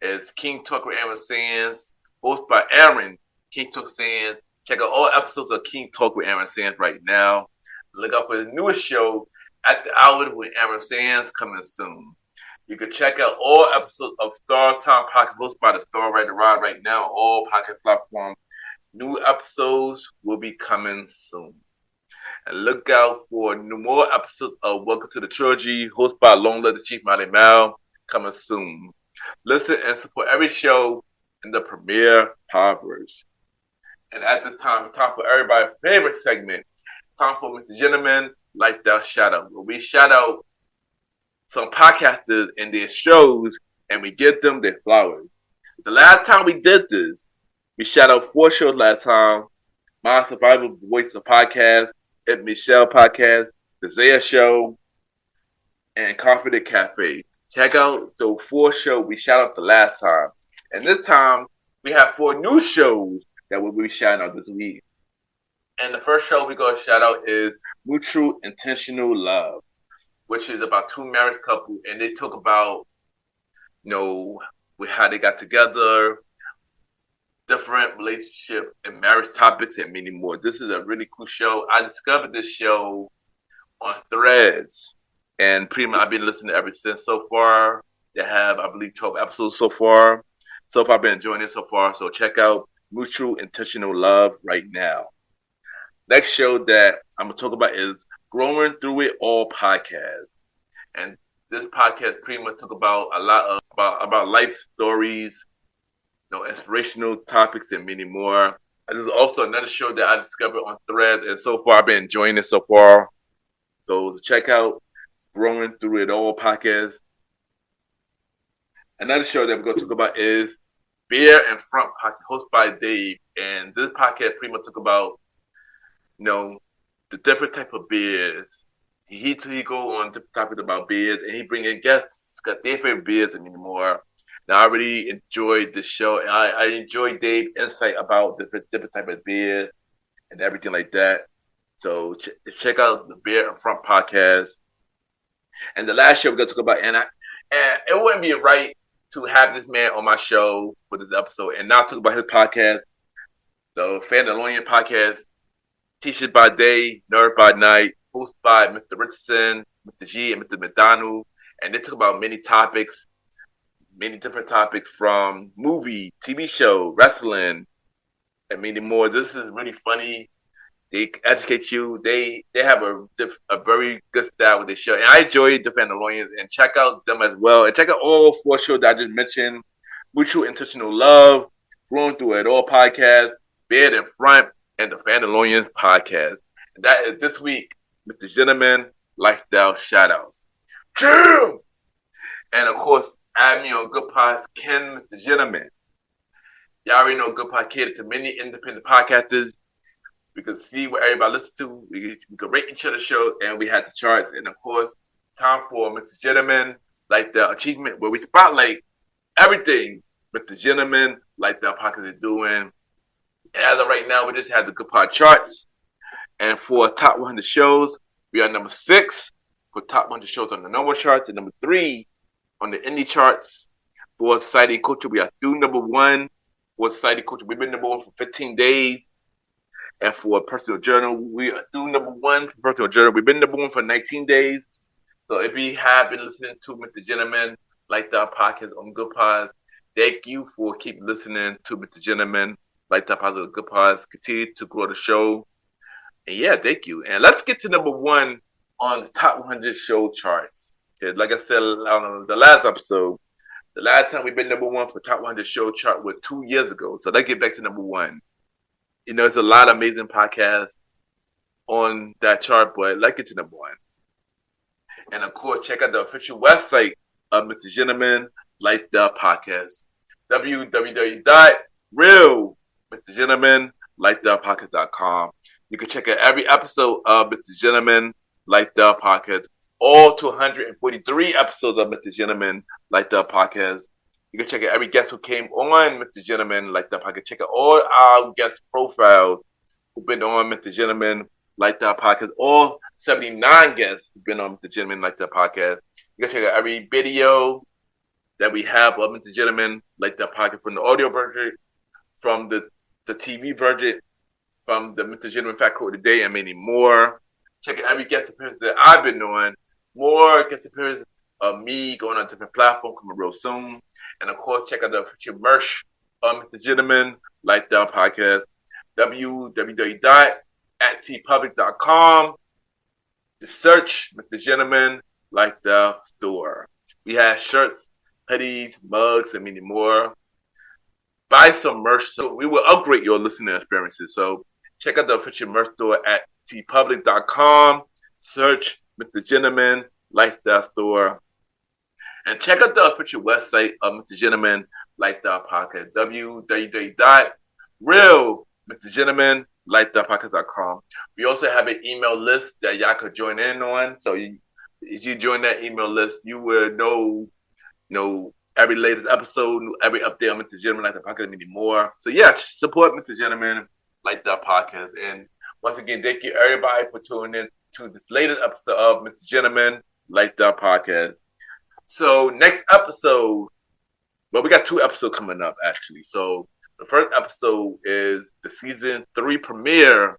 is King Talk with Aaron Sands, hosted by Aaron King Talk Sands. Check out all episodes of King Talk with Aaron Sands right now. Look out for the newest show, At the Hour with Aaron Sands, coming soon. You can check out all episodes of Star Time Podcast hosted by the Star Rider Rod right now on all podcast platforms. New episodes will be coming soon. And look out for more episodes of Welcome to the Trilogy, hosted by Long Live the Chief Mountain Mount, coming soon. Listen and support every show in the Premier Powerverse. And at this time, it's time for everybody's favorite segment. Time for Mr. Gentleman Lifestyle Shout Out, where we shout out some podcasters and their shows, and we give them their flowers. The last time we did this, we shout out 4 shows last time. My Survival Voice of Podcast, Ed Michelle Podcast, The Zaya Show, and Confident Cafe. Check out those 4 shows we shout out the last time. And this time, we have 4 new shows that we'll be shouting out this week. And the first show we're going to shout out is Mutual Intentional Love, which is about 2 married couples, and they talk about, how they got together, different relationship and marriage topics, and many more. This is a really cool show. I discovered this show on Threads, and pretty much I've been listening ever since so far. They have, I believe, 12 episodes so far. So far, I've been enjoying it so far. So check out Mutual Intentional Love right now. Next show that I'm going to talk about is Growing Through It All Podcast. And this podcast pretty much talk about a lot of about life stories, inspirational topics, and many more. And there's also another show that I discovered on Threads, and so far I've been enjoying it so far. So check out Growing Through It All Podcast. Another show that we're going to talk about is Beer and Front Podcast, hosted by Dave. And this podcast pretty much talk about, the different type of beers. He go on different topics about beers, and he bring in guests, got their favorite beers and many more. Now, I really enjoyed this show. I enjoyed Dave's insight about different type of beer and everything like that. So check out the Beer and Front Podcast. And the last show we're going to talk about, and it wouldn't be right to have this man on my show for this episode and not talk about his podcast, the Fandalorian Podcast, Teachers by Day, Nerd by Night, hosted by Mr. Richardson, Mr. G, and Mr. McDonald. And they talk about many topics, many different topics from movie, TV show, wrestling, and many more. This is really funny. They educate you. They have a very good style with their show. And I enjoy the Fandalorians, and check out them as well. And check out all 4 shows that I just mentioned. Mutual Intentional Love, Growing Through It All Podcast, Bed in Front, and the Fandalorians Podcast. And that is this week, Mr. Gentleman Lifestyle Shoutouts. True! And of course, add me on Good Pods, Ken, Mr. Gentleman. Y'all already know Good Pod catered to many independent podcasters. We can see what everybody listens to. We can rate each other's show, and we had the charts. And of course, time for Mr. Gentleman Lifestyle Achievement, where we spotlight everything Mr. Gentleman Lifestyle Podcast is doing. And as of right now, we just had the Good Pod charts. And for top 100 shows, we are number 6 for top 100 shows on the normal charts, and number 3 on the indie charts. For Society and Culture, we are through number 1. For Society and Culture, we've been number 1 for 15 days. And for Personal Journal, we are through number 1 for Personal Journal. We've been number 1 for 19 days. So if you have been listening to Mr. Gentleman Lifestyle Podcast on Good Pods, thank you for keep listening to Mr. Gentleman Lifestyle Podcast on Good Pods. Continue to grow the show. And yeah, thank you. And let's get to number 1 on the top 100 show charts. Okay, like I said on the last episode, The last time we've been number one for Top 100 Show chart was 2 years ago. So let's get back to number one. You know, there's a lot of amazing podcasts on that chart, but let's get to number one. And of course, check out the official website of Mr. Gentleman Like the Podcast. www.realmrgentlemanlikethepodcast.com. You can check out every episode of Mr. Gentleman Like the Podcast. All 243 episodes of Mr. Gentleman Like the Podcast. You can check out every guest who came on Mr. Gentleman Like the Podcast. Check out all our guest profiles who've been on Mr. Gentleman Like the Podcast. All 79 guests who've been on Mr. Gentleman Like the Podcast. You can check out every video that we have of Mr. Gentleman Like the Podcast, from the audio version, from the TV version, from the Mr. Gentleman Fact Quote of the Day, and many more. Check out every guest appearance that I've been on. More guest appearances of me going on different platforms coming real soon. And of course, check out the official merch of Mr. Gentleman Like the Podcast. www.tpublic.com. Just search Mr. Gentleman Like the Store. We have shirts, hoodies, mugs, and many more. Buy some merch so we will upgrade your listening experiences. So check out the official merch store at tpublic.com. Search Mr. Gentleman Like the Store. And check out the official website of Mr. Gentleman Like the Podcast. www.realmrgentlemanlikethepodcast.com. We also have an email list that y'all could join in on. So if you join that email list, you will know every latest episode, every update on Mr. Gentleman Like the Podcast, and many more. So yeah, support Mr. Gentleman Like the Podcast. And once again, thank you everybody for tuning in to this latest episode of Mr. Gentleman Like the Podcast. So next episode, well, we got 2 episodes coming up actually. So the first episode is the season 3 premiere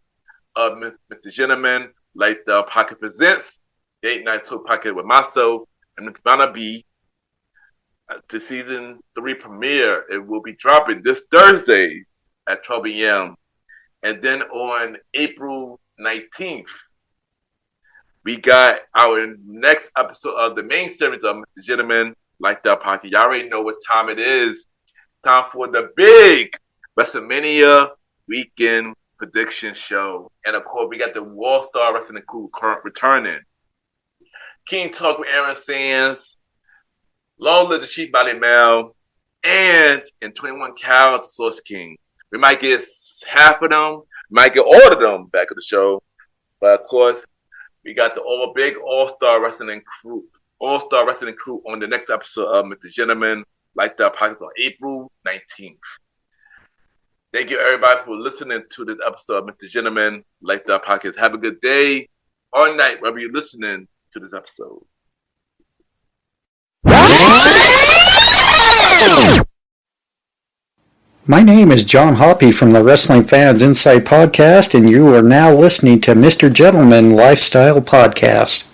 of Mr. Gentleman Like the Podcast presents Date Night Talk Podcast with myself and Mr. Banner B. The season 3 premiere, it will be dropping this Thursday at 12 a.m. And then on April 19th, we got our next episode of the main series of Mr. Gentleman Like the Podcast. Y'all already know what time it is. Time for the big WrestleMania weekend prediction show. And of course, we got the All-Star Wrestling Crew returning. King Talk with Aaron Sands, Long Live the Chief Body Mail, and in 21 Cal, the Source King. We might get half of them, might get all of them back at the show. But of course, we got the big All-Star Wrestling Crew on the next episode of Mr. Gentleman Like the Podcast on April 19th. Thank you everybody for listening to this episode of Mr. Gentleman Like the Podcast. Have a good day or night wherever you're listening to this episode. My name is John Hoppy from the Wrestling Fans Insight Podcast, and you are now listening to Mr. Gentleman Lifestyle Podcast.